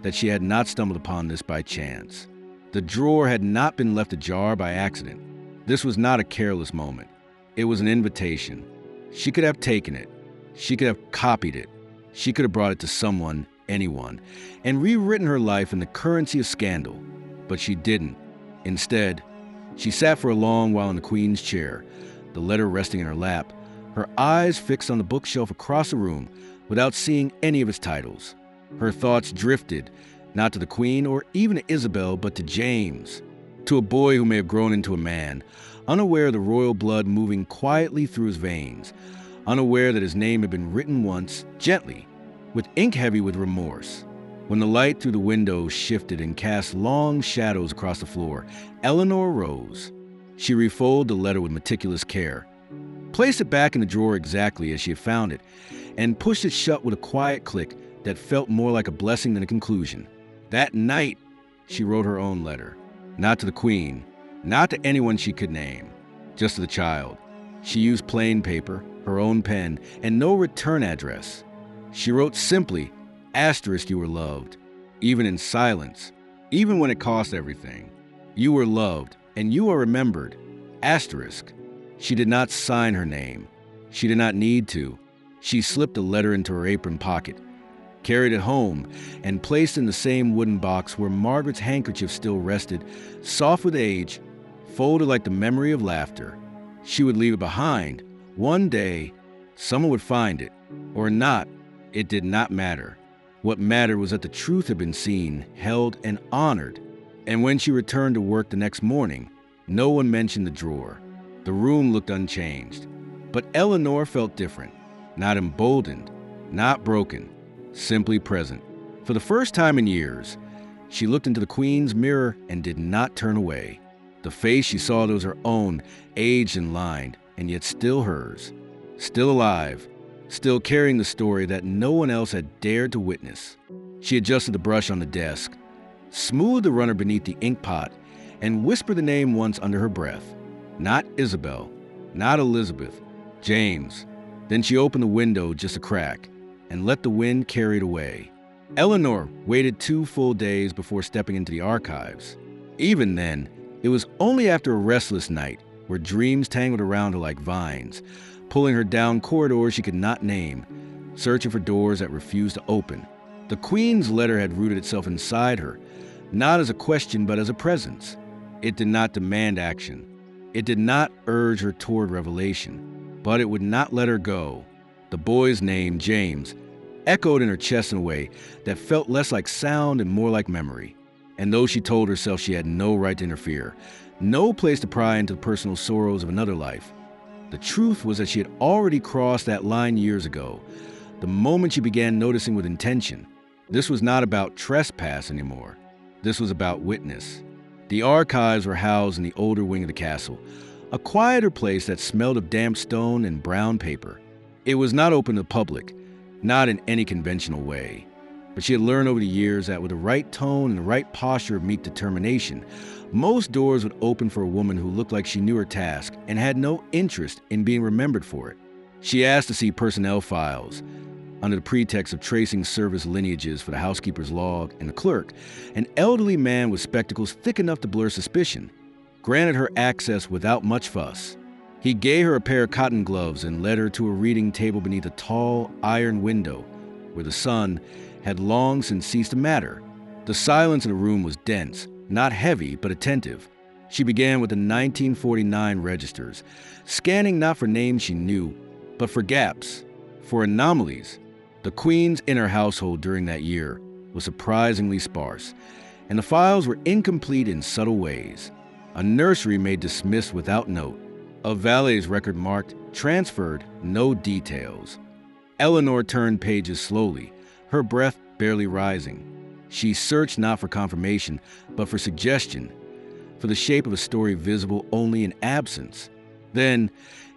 that she had not stumbled upon this by chance. The drawer had not been left ajar by accident. This was not a careless moment. It was an invitation. She could have taken it. She could have copied it. She could have brought it to someone, anyone, and rewritten her life in the currency of scandal. But she didn't. Instead, she sat for a long while in the Queen's chair, the letter resting in her lap, her eyes fixed on the bookshelf across the room without seeing any of its titles. Her thoughts drifted, not to the Queen or even to Isabel, but to James, to a boy who may have grown into a man, unaware of the royal blood moving quietly through his veins, unaware that his name had been written once, gently, with ink heavy with remorse. When the light through the window shifted and cast long shadows across the floor, Eleanor rose. She refolded the letter with meticulous care, placed it back in the drawer exactly as she had found it, and pushed it shut with a quiet click that felt more like a blessing than a conclusion. That night, she wrote her own letter. Not to the Queen, not to anyone she could name, just to the child. She used plain paper, her own pen, and no return address. She wrote simply, asterisk, you were loved, even in silence, even when it cost everything. You were loved, and you are remembered, asterisk. She did not sign her name. She did not need to. She slipped the letter into her apron pocket, carried it home, and placed in the same wooden box where Margaret's handkerchief still rested, soft with age, folded like the memory of laughter. She would leave it behind. One day, someone would find it, or not. It did not matter. What mattered was that the truth had been seen, held, and honored. And when she returned to work the next morning, no one mentioned the drawer. The room looked unchanged. But Eleanor felt different, not emboldened, not broken, simply present. For the first time in years, she looked into the Queen's mirror and did not turn away. The face she saw was her own, aged and lined, and yet still hers, still alive, still carrying the story that no one else had dared to witness. She adjusted the brush on the desk, smoothed the runner beneath the ink pot, and whispered the name once under her breath. Not Isabel, not Elizabeth, James. Then she opened the window just a crack and let the wind carry it away. Eleanor waited 2 full days before stepping into the archives. Even then, it was only after a restless night where dreams tangled around her like vines, pulling her down corridors she could not name, searching for doors that refused to open. The Queen's letter had rooted itself inside her, not as a question but as a presence. It did not demand action. It did not urge her toward revelation, but it would not let her go. The boy's name, James, echoed in her chest in a way that felt less like sound and more like memory. And though she told herself she had no right to interfere, no place to pry into the personal sorrows of another life, the truth was that she had already crossed that line years ago, the moment she began noticing with intention. This was not about trespass anymore. This was about witness. The archives were housed in the older wing of the castle, a quieter place that smelled of damp stone and brown paper. It was not open to the public, not in any conventional way. But she had learned over the years that with the right tone and the right posture of meek determination, most doors would open for a woman who looked like she knew her task and had no interest in being remembered for it. She asked to see personnel files. Under the pretext of tracing service lineages for the housekeeper's log and the clerk, an elderly man with spectacles thick enough to blur suspicion granted her access without much fuss. He gave her a pair of cotton gloves and led her to a reading table beneath a tall iron window where the sun had long since ceased to matter. The silence in the room was dense, not heavy, but attentive. She began with the 1949 registers, scanning not for names she knew, but for gaps, for anomalies. The Queen's inner household during that year was surprisingly sparse, and the files were incomplete in subtle ways. A nursery maid dismissed without note. A valet's record marked, transferred, no details. Eleanor turned pages slowly, her breath barely rising. She searched not for confirmation, but for suggestion, for the shape of a story visible only in absence. Then,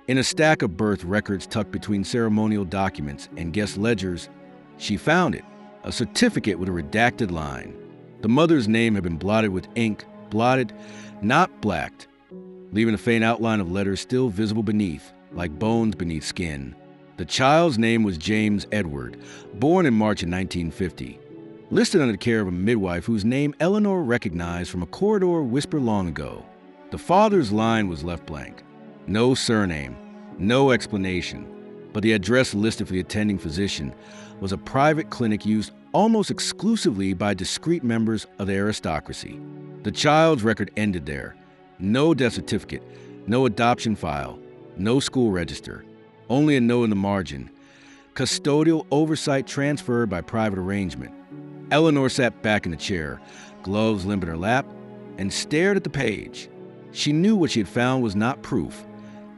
in a stack of birth records tucked between ceremonial documents and guest ledgers, she found it, a certificate with a redacted line. The mother's name had been blotted with ink, blotted, not blacked, leaving a faint outline of letters still visible beneath, like bones beneath skin. The child's name was James Edward, born in March of 1950, listed under the care of a midwife whose name Eleanor recognized from a corridor whisper long ago. The father's line was left blank. No surname, no explanation, but the address listed for the attending physician was a private clinic used almost exclusively by discreet members of the aristocracy. The child's record ended there. No death certificate, no adoption file, no school register, only a note in the margin. Custodial oversight transferred by private arrangement. Eleanor sat back in the chair, gloves limp in her lap, and stared at the page. She knew what she had found was not proof,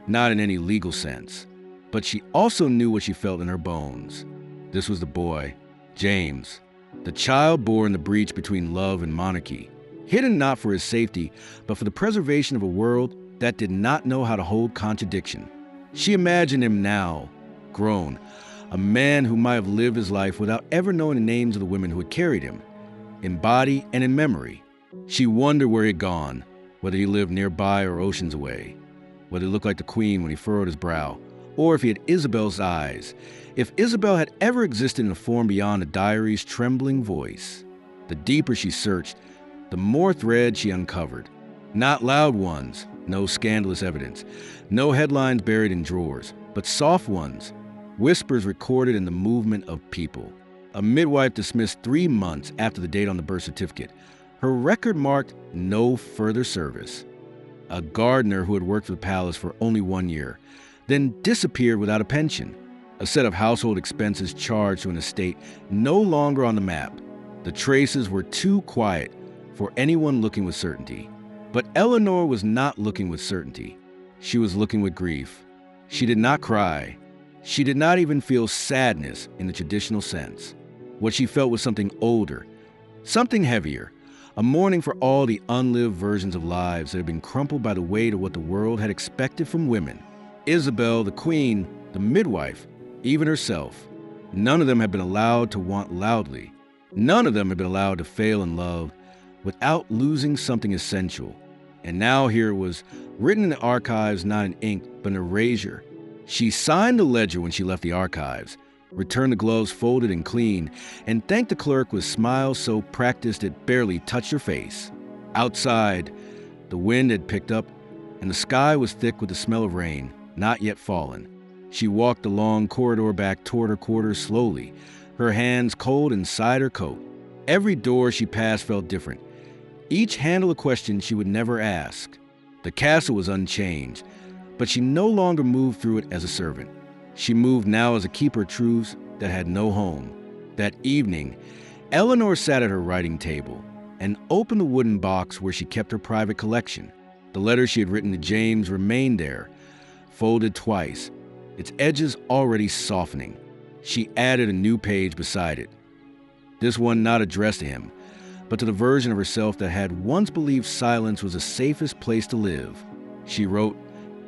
not in any legal sense, but she also knew what she felt in her bones. This was the boy, James, the child born in the breach between love and monarchy, hidden not for his safety, but for the preservation of a world that did not know how to hold contradiction. She imagined him now, grown, a man who might have lived his life without ever knowing the names of the women who had carried him, in body and in memory. She wondered where he had gone, whether he lived nearby or oceans away, whether he looked like the Queen when he furrowed his brow, or if he had Isabel's eyes, if Isabel had ever existed in a form beyond the diary's trembling voice. The deeper she searched, the more threads she uncovered. Not loud ones, no scandalous evidence, no headlines buried in drawers, but soft ones, whispers recorded in the movement of people. A midwife dismissed 3 months after the date on the birth certificate. Her record marked no further service. A gardener who had worked for the palace for only 1 year, then disappeared without a pension. A set of household expenses charged to an estate no longer on the map. The traces were too quiet for anyone looking with certainty. But Eleanor was not looking with certainty. She was looking with grief. She did not cry. She did not even feel sadness in the traditional sense. What she felt was something older, something heavier, a mourning for all the unlived versions of lives that had been crumpled by the weight of what the world had expected from women. Isabel, the Queen, the midwife, even herself. None of them had been allowed to want loudly. None of them had been allowed to fail in love without losing something essential. And now here it was, written in the archives not in ink, but in erasure. She signed the ledger when she left the archives, returned the gloves folded and clean, and thanked the clerk with smiles so practiced it barely touched her face. Outside, the wind had picked up, and the sky was thick with the smell of rain, not yet fallen. She walked the long corridor back toward her quarters slowly, her hands cold inside her coat. Every door she passed felt different. Each handled a question she would never ask. The castle was unchanged, but she no longer moved through it as a servant. She moved now as a keeper of truths that had no home. That evening, Eleanor sat at her writing table and opened the wooden box where she kept her private collection. The letter she had written to James remained there, folded twice, its edges already softening. She added a new page beside it. This one not addressed to him, but to the version of herself that had once believed silence was the safest place to live. She wrote,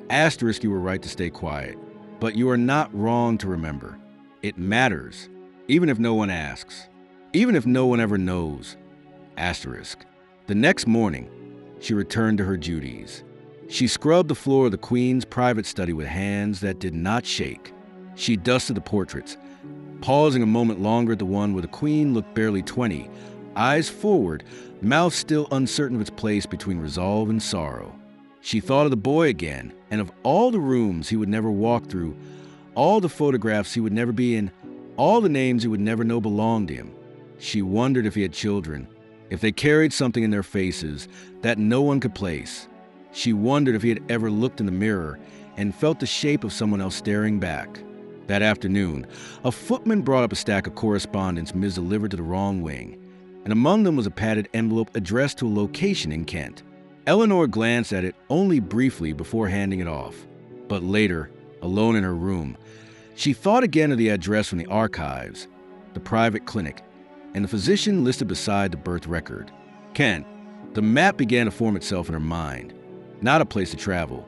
"Asterisk, you were right to stay quiet, but you are not wrong to remember. It matters, even if no one asks. even if no one ever knows. Asterisk. The next morning, she returned to her duties. She scrubbed the floor of the Queen's private study with hands that did not shake. She dusted the portraits, pausing a moment longer at the one where the Queen looked barely 20, eyes forward, mouth still uncertain of its place between resolve and sorrow. She thought of the boy again, and of all the rooms he would never walk through, all the photographs he would never be in, all the names he would never know belonged to him. She wondered if he had children, if they carried something in their faces that no one could place. She wondered if he had ever looked in the mirror and felt the shape of someone else staring back. That afternoon, a footman brought up a stack of correspondence misdelivered to the wrong wing, and among them was a padded envelope addressed to a location in Kent. Eleanor glanced at it only briefly before handing it off. But later, alone in her room, she thought again of the address from the archives, the private clinic, and the physician listed beside the birth record. Kent. The map began to form itself in her mind. Not a place to travel,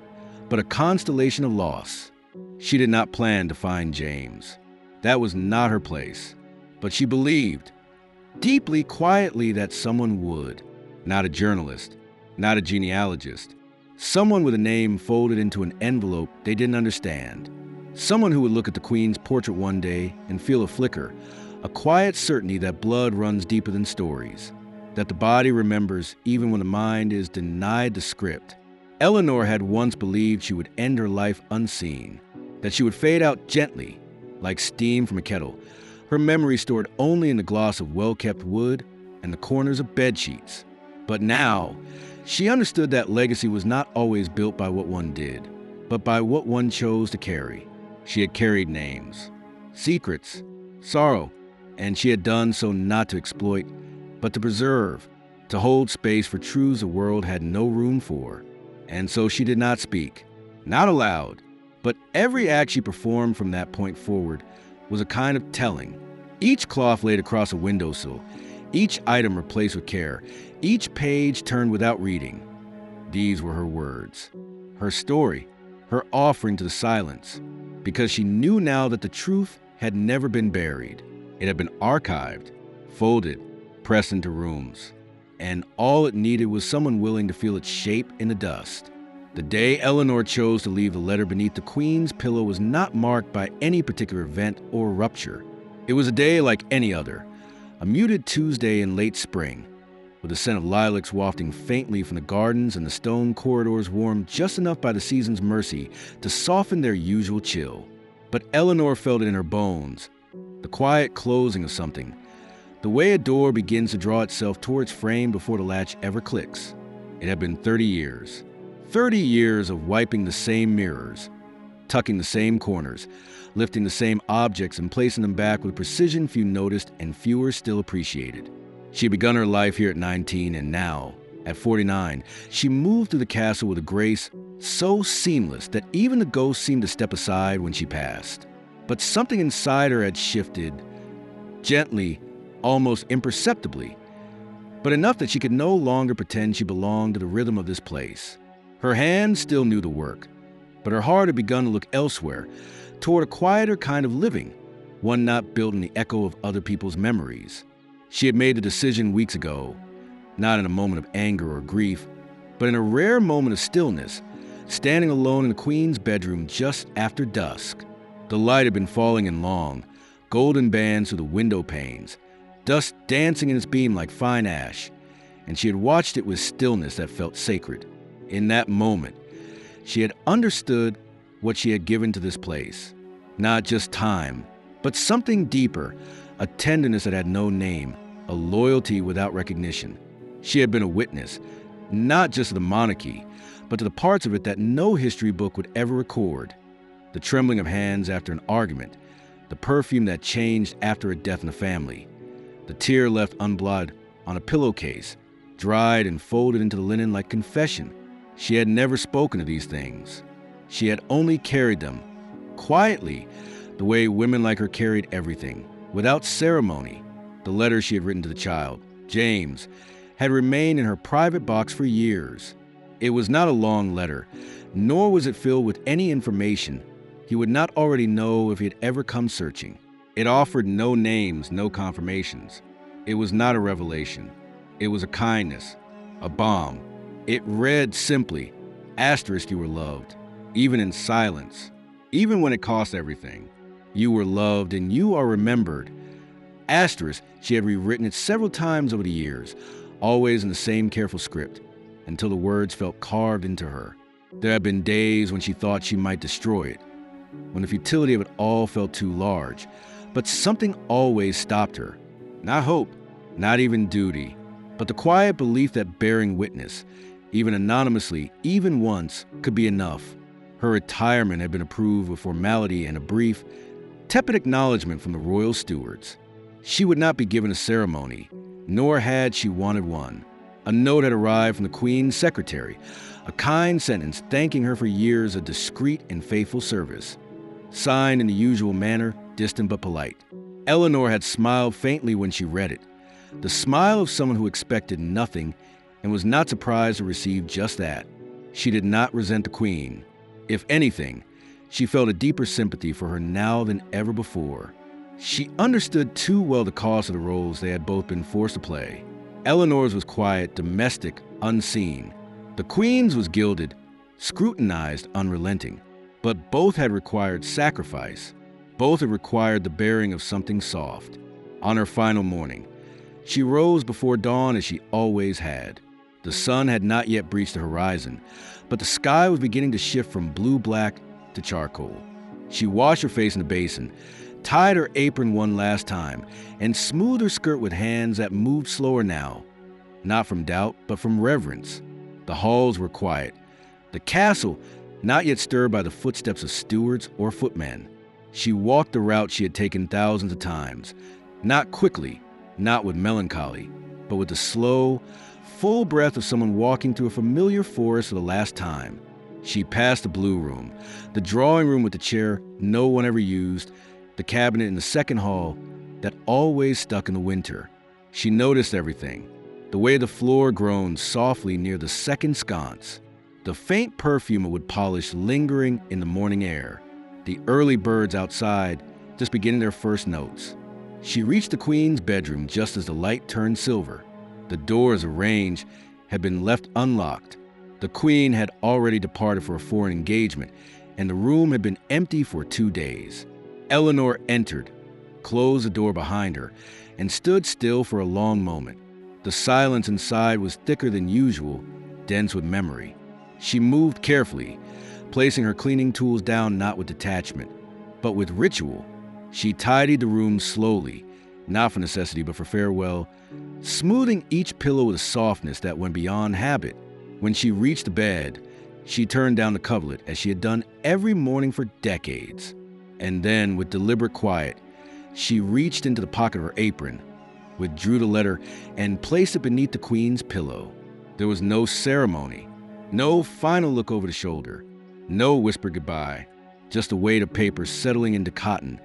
but a constellation of loss. She did not plan to find James. That was not her place. But she believed, deeply, quietly, that someone would. Not a journalist, not a genealogist. Someone with a name folded into an envelope they didn't understand. Someone who would look at the Queen's portrait one day and feel a flicker, a quiet certainty that blood runs deeper than stories, that the body remembers even when the mind is denied the script. Eleanor had once believed she would end her life unseen, that she would fade out gently, like steam from a kettle, her memory stored only in the gloss of well-kept wood and the corners of bedsheets. But now, she understood that legacy was not always built by what one did, but by what one chose to carry. She had carried names, secrets, sorrow, and she had done so not to exploit, but to preserve, to hold space for truths the world had no room for. And so she did not speak, not aloud, but every act she performed from that point forward was a kind of telling. Each cloth laid across a windowsill, each item replaced with care, each page turned without reading. These were her words, her story, her offering to the silence, because she knew now that the truth had never been buried. It had been archived, folded, pressed into rooms, and all it needed was someone willing to feel its shape in the dust. The day Eleanor chose to leave the letter beneath the Queen's pillow was not marked by any particular event or rupture. It was a day like any other, a muted Tuesday in late spring, with the scent of lilacs wafting faintly from the gardens and the stone corridors warmed just enough by the season's mercy to soften their usual chill. But Eleanor felt it in her bones, the quiet closing of something, the way a door begins to draw itself toward its frame before the latch ever clicks. It had been 30 years. 30 years of wiping the same mirrors, tucking the same corners, lifting the same objects and placing them back with precision few noticed and fewer still appreciated. She had begun her life here at 19, and now, at 49, she moved through the castle with a grace so seamless that even the ghosts seemed to step aside when she passed. But something inside her had shifted, gently, almost imperceptibly, but enough that she could no longer pretend she belonged to the rhythm of this place. Her hands still knew the work, but her heart had begun to look elsewhere, toward a quieter kind of living, one not built in the echo of other people's memories. She had made the decision weeks ago, not in a moment of anger or grief, but in a rare moment of stillness, standing alone in the Queen's bedroom just after dusk. The light had been falling in long, golden bands through the window panes, dust dancing in its beam like fine ash, and she had watched it with stillness that felt sacred. In that moment, she had understood what she had given to this place. Not just time, but something deeper, a tenderness that had no name, a loyalty without recognition. She had been a witness, not just to the monarchy, but to the parts of it that no history book would ever record. The trembling of hands after an argument, the perfume that changed after a death in the family, the tear left unblotted on a pillowcase, dried and folded into the linen like confession. She had never spoken of these things. She had only carried them, quietly, the way women like her carried everything, without ceremony. The letter she had written to the child, James, had remained in her private box for years. It was not a long letter, nor was it filled with any information he would not already know if he had ever come searching. It offered no names, no confirmations. It was not a revelation. It was a kindness, a balm. It read simply, asterisk, you were loved, even in silence, even when it cost everything. You were loved and you are remembered. Asterisk, she had rewritten it several times over the years, always in the same careful script, until the words felt carved into her. There had been days when she thought she might destroy it, when the futility of it all felt too large, but something always stopped her. Not hope, not even duty, but the quiet belief that bearing witness, even anonymously, even once, could be enough. Her retirement had been approved with formality and a brief, tepid acknowledgement from the royal stewards. She would not be given a ceremony, nor had she wanted one. A note had arrived from the Queen's secretary, a kind sentence thanking her for years of discreet and faithful service. Signed in the usual manner, distant but polite. Eleanor had smiled faintly when she read it, the smile of someone who expected nothing and was not surprised to receive just that. She did not resent the Queen. If anything, she felt a deeper sympathy for her now than ever before. She understood too well the cost of the roles they had both been forced to play. Eleanor's was quiet, domestic, unseen. The Queen's was gilded, scrutinized, unrelenting. But both had required sacrifice. Both had required the bearing of something soft. On her final morning, she rose before dawn as she always had. The sun had not yet breached the horizon, but the sky was beginning to shift from blue-black to charcoal. She washed her face in the basin, tied her apron one last time, and smoothed her skirt with hands that moved slower now, not from doubt, but from reverence. The halls were quiet. The castle, not yet stirred by the footsteps of stewards or footmen. She walked the route she had taken thousands of times, not quickly, not with melancholy, but with the slow, full breath of someone walking through a familiar forest for the last time. She passed the blue room, the drawing room with the chair no one ever used, the cabinet in the second hall that always stuck in the winter. She noticed everything, the way the floor groaned softly near the second sconce, the faint perfume of wood polish lingering in the morning air, the early birds outside just beginning their first notes. She reached the Queen's bedroom just as the light turned silver. The doors of range had been left unlocked. The Queen had already departed for a foreign engagement, and the room had been empty for 2 days. Eleanor entered, closed the door behind her, and stood still for a long moment. The silence inside was thicker than usual, dense with memory. She moved carefully, placing her cleaning tools down not with detachment, but with ritual. She tidied the room slowly, not for necessity but for farewell, smoothing each pillow with a softness that went beyond habit. When she reached the bed, she turned down the coverlet as she had done every morning for decades. And then, with deliberate quiet, she reached into the pocket of her apron, withdrew the letter, and placed it beneath the Queen's pillow. There was no ceremony, no final look over the shoulder, no whispered goodbye, just a weight of paper settling into cotton,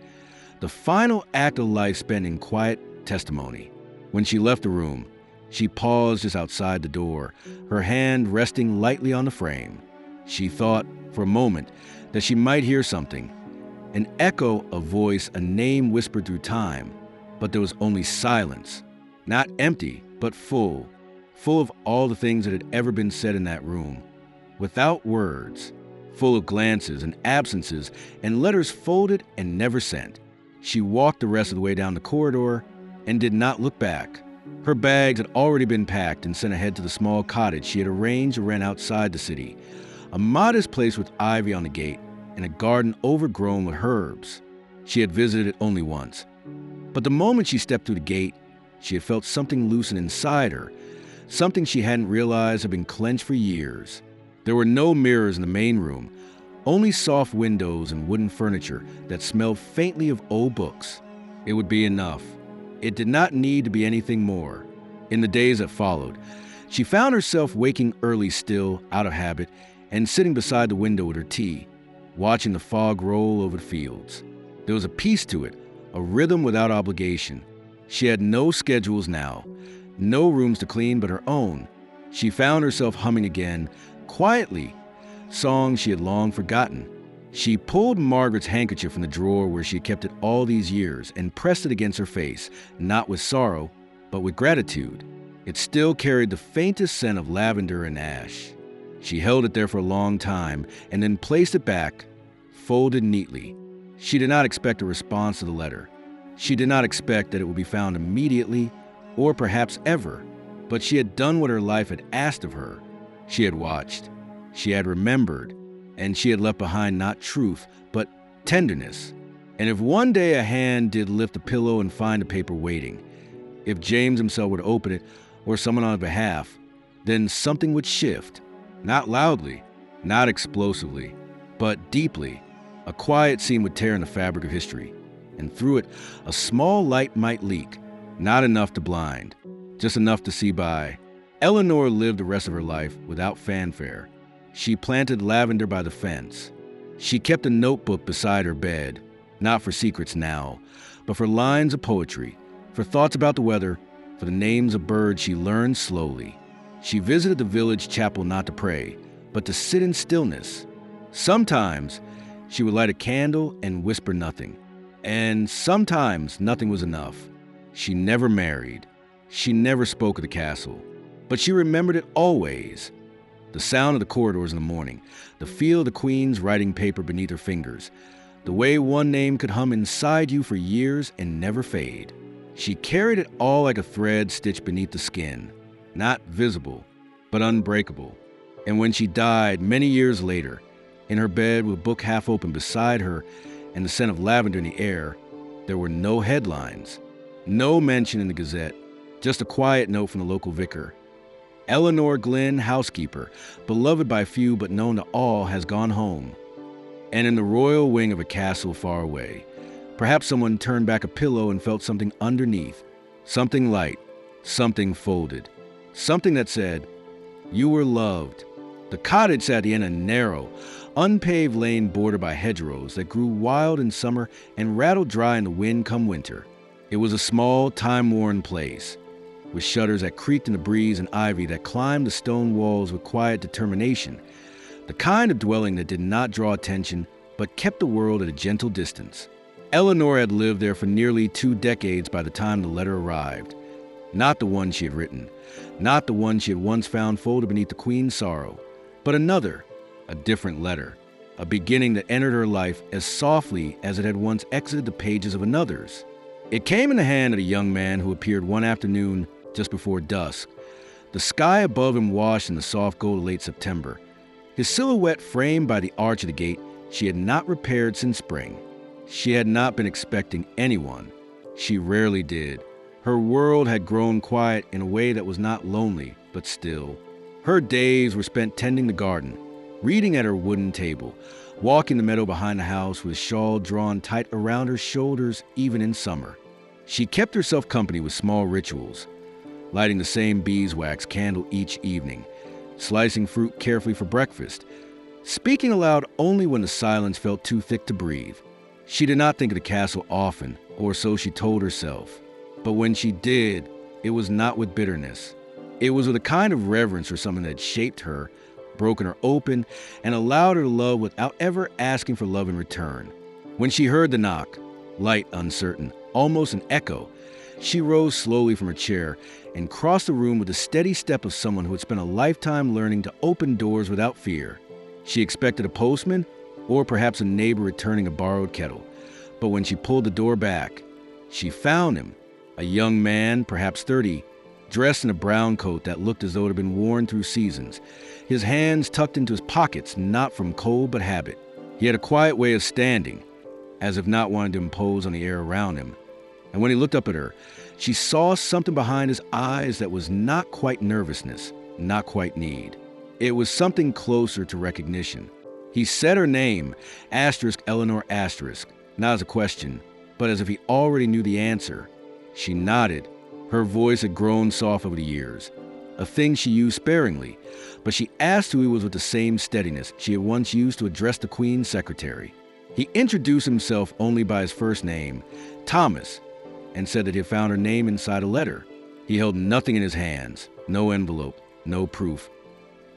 the final act of life spent in quiet testimony. When she left the room, she paused just outside the door, her hand resting lightly on the frame. She thought, for a moment, that she might hear something, an echo, a voice, a name whispered through time, but there was only silence, not empty, but full of all the things that had ever been said in that room, without words, full of glances and absences and letters folded and never sent. She walked the rest of the way down the corridor and did not look back. Her bags had already been packed and sent ahead to the small cottage she had arranged to rent outside the city, a modest place with ivy on the gate and a garden overgrown with herbs. She had visited it only once. But the moment she stepped through the gate, she had felt something loosen inside her, something she hadn't realized had been clenched for years. There were no mirrors in the main room, only soft windows and wooden furniture that smelled faintly of old books. It would be enough. It did not need to be anything more. In the days that followed, she found herself waking early still, out of habit, and sitting beside the window with her tea, watching the fog roll over the fields. There was a peace to it, a rhythm without obligation. She had no schedules now, no rooms to clean but her own. She found herself humming again, quietly, songs she had long forgotten. She pulled Margaret's handkerchief from the drawer where she had kept it all these years and pressed it against her face, not with sorrow, but with gratitude. It still carried the faintest scent of lavender and ash. She held it there for a long time and then placed it back, folded neatly. She did not expect a response to the letter. She did not expect that it would be found immediately or perhaps ever, but she had done what her life had asked of her. She had watched, she had remembered, and she had left behind not truth, but tenderness. And if one day a hand did lift a pillow and find a paper waiting, if James himself would open it or someone on his behalf, then something would shift. Not loudly, not explosively, but deeply. A quiet seam would tear in the fabric of history, and through it, a small light might leak, not enough to blind, just enough to see by. Eleanor lived the rest of her life without fanfare. She planted lavender by the fence. She kept a notebook beside her bed, not for secrets now, but for lines of poetry, for thoughts about the weather, for the names of birds she learned slowly. She visited the village chapel not to pray, but to sit in stillness. Sometimes she would light a candle and whisper nothing, and sometimes nothing was enough. She never married. She never spoke of the castle, but she remembered it always. The sound of the corridors in the morning, the feel of the queen's writing paper beneath her fingers, the way one name could hum inside you for years and never fade. She carried it all like a thread stitched beneath the skin, not visible, but unbreakable. And when she died many years later, in her bed with a book half open beside her and the scent of lavender in the air, there were no headlines, no mention in the Gazette, just a quiet note from the local vicar. Eleanor Glynn, housekeeper, beloved by few but known to all, has gone home. And in the royal wing of a castle far away, perhaps someone turned back a pillow and felt something underneath, something light, something folded, something that said, "You were loved." The cottage sat at the end of a narrow, unpaved lane bordered by hedgerows that grew wild in summer and rattled dry in the wind come winter. It was a small, time-worn place, with shutters that creaked in the breeze and ivy that climbed the stone walls with quiet determination, the kind of dwelling that did not draw attention but kept the world at a gentle distance. Eleanor had lived there for nearly 2 decades by the time the letter arrived. Not the one she had written, not the one she had once found folded beneath the Queen's sorrow, but another, a different letter, a beginning that entered her life as softly as it had once exited the pages of another's. It came in the hand of a young man who appeared one afternoon just before dusk, the sky above him washed in the soft gold of late September, his silhouette framed by the arch of the gate she had not repaired since spring. She had not been expecting anyone. She rarely did. Her world had grown quiet in a way that was not lonely, but still. Her days were spent tending the garden, reading at her wooden table, walking the meadow behind the house with a shawl drawn tight around her shoulders even in summer. She kept herself company with small rituals, lighting the same beeswax candle each evening, slicing fruit carefully for breakfast, speaking aloud only when the silence felt too thick to breathe. She did not think of the castle often, or so she told herself. But when she did, it was not with bitterness. It was with a kind of reverence for something that had shaped her, broken her open, and allowed her to love without ever asking for love in return. When she heard the knock, light, uncertain, almost an echo, she rose slowly from her chair and crossed the room with the steady step of someone who had spent a lifetime learning to open doors without fear. She expected a postman, or perhaps a neighbor returning a borrowed kettle. But when she pulled the door back, she found him, a young man, perhaps 30, dressed in a brown coat that looked as though it had been worn through seasons, his hands tucked into his pockets, not from cold but habit. He had a quiet way of standing, as if not wanting to impose on the air around him. And when he looked up at her, she saw something behind his eyes that was not quite nervousness, not quite need. It was something closer to recognition. He said her name, Eleanor *, not as a question, but as if he already knew the answer. She nodded. Her voice had grown soft over the years, a thing she used sparingly, but she asked who he was with the same steadiness she had once used to address the Queen's secretary. He introduced himself only by his first name, Thomas, and said that he had found her name inside a letter. He held nothing in his hands, no envelope, no proof.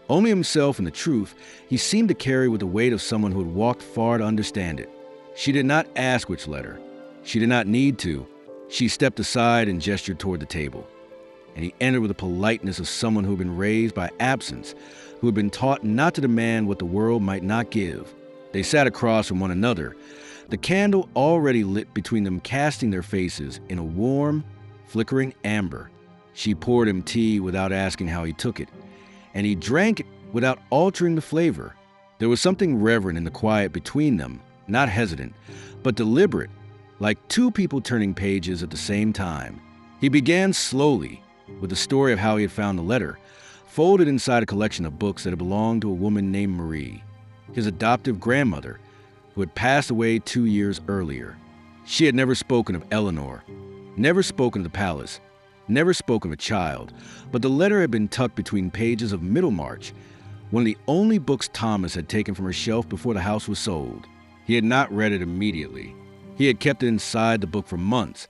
Only himself and the truth he seemed to carry with the weight of someone who had walked far to understand it. She did not ask which letter. She did not need to. She stepped aside and gestured toward the table. and he entered with the politeness of someone who had been raised by absence, who had been taught not to demand what the world might not give. They sat across from one another, the candle already lit between them, casting their faces in a warm, flickering amber. She poured him tea without asking how he took it, and he drank it without altering the flavor. There was something reverent in the quiet between them, not hesitant, but deliberate, like two people turning pages at the same time. He began slowly with the story of how he had found the letter, folded inside a collection of books that had belonged to a woman named Marie, his adoptive grandmother, who had passed away 2 years earlier. She had never spoken of Eleanor, never spoken of the palace, never spoken of a child, but the letter had been tucked between pages of Middlemarch, one of the only books Thomas had taken from her shelf before the house was sold. He had not read it immediately. He had kept it inside the book for months,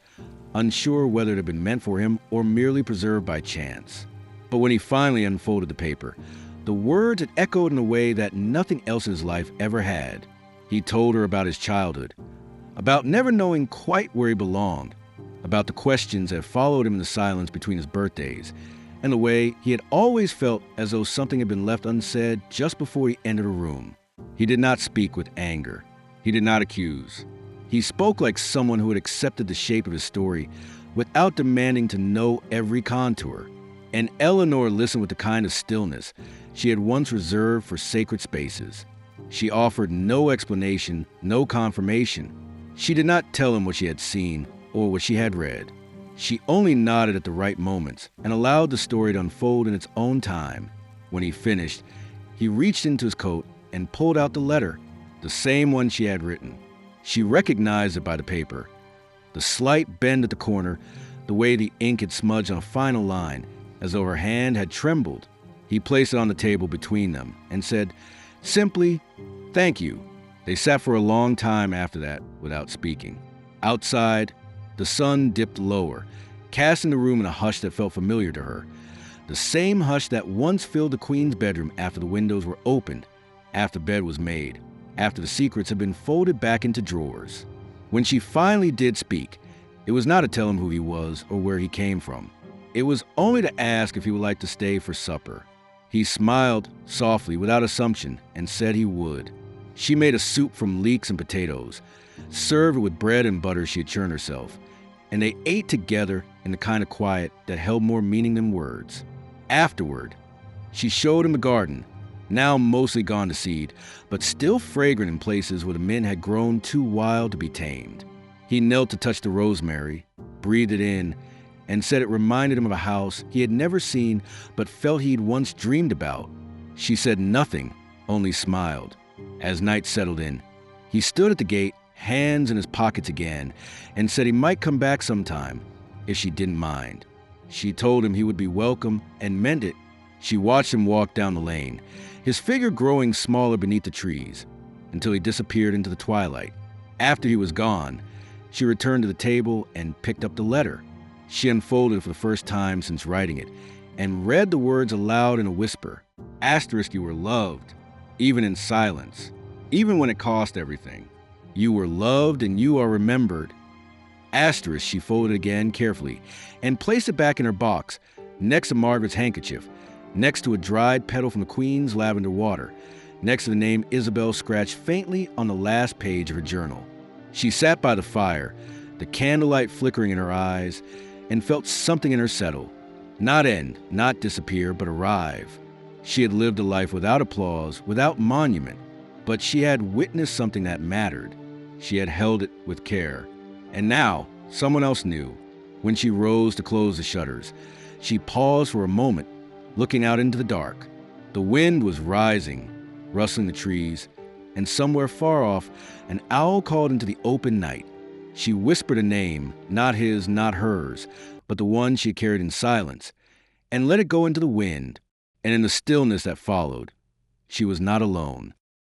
unsure whether it had been meant for him or merely preserved by chance. But when he finally unfolded the paper, the words had echoed in a way that nothing else in his life ever had. He told her about his childhood, about never knowing quite where he belonged, about the questions that followed him in the silence between his birthdays, and the way he had always felt as though something had been left unsaid just before he entered a room. He did not speak with anger. He did not accuse. He spoke like someone who had accepted the shape of his story without demanding to know every contour. And Eleanor listened with the kind of stillness she had once reserved for sacred spaces. She offered no explanation, no confirmation. She did not tell him what she had seen or what she had read. She only nodded at the right moments and allowed the story to unfold in its own time. When he finished, he reached into his coat and pulled out the letter, the same one she had written. She recognized it by the paper, the slight bend at the corner, the way the ink had smudged on a final line, as though her hand had trembled. He placed it on the table between them and said, simply, "Thank you." They sat for a long time after that without speaking. Outside, the sun dipped lower, casting the room in a hush that felt familiar to her. The same hush that once filled the Queen's bedroom after the windows were opened, after bed was made, after the secrets had been folded back into drawers. When she finally did speak, it was not to tell him who he was or where he came from. It was only to ask if he would like to stay for supper. He smiled softly, without assumption, and said he would. She made a soup from leeks and potatoes, served it with bread and butter she had churned herself, and they ate together in the kind of quiet that held more meaning than words. Afterward, she showed him the garden, now mostly gone to seed, but still fragrant in places where the men had grown too wild to be tamed. He knelt to touch the rosemary, breathed it in, and said it reminded him of a house he had never seen but felt he'd once dreamed about. She said nothing, only smiled. As night settled in, he stood at the gate, hands in his pockets again, and said he might come back sometime, if she didn't mind. She told him he would be welcome and meant it. She watched him walk down the lane, his figure growing smaller beneath the trees, until he disappeared into the twilight. After he was gone, she returned to the table and picked up the letter. She unfolded it for the first time since writing it, and read the words aloud in a whisper. Asterisk, you were loved, even in silence, even when it cost everything. You were loved and you are remembered. Asterisk, she folded again carefully, and placed it back in her box, next to Margaret's handkerchief, next to a dried petal from the Queen's lavender water, next to the name Isabel scratched faintly on the last page of her journal. She sat by the fire, the candlelight flickering in her eyes, and felt something in her settle. Not end, not disappear, but arrive. She had lived a life without applause, without monument, but she had witnessed something that mattered. She had held it with care. And now, someone else knew. When she rose to close the shutters, she paused for a moment, looking out into the dark. The wind was rising, rustling the trees, and somewhere far off, an owl called into the open night. She whispered a name, not his, not hers, but the one she carried in silence, and let it go into the wind. And in the stillness that followed, she was not alone.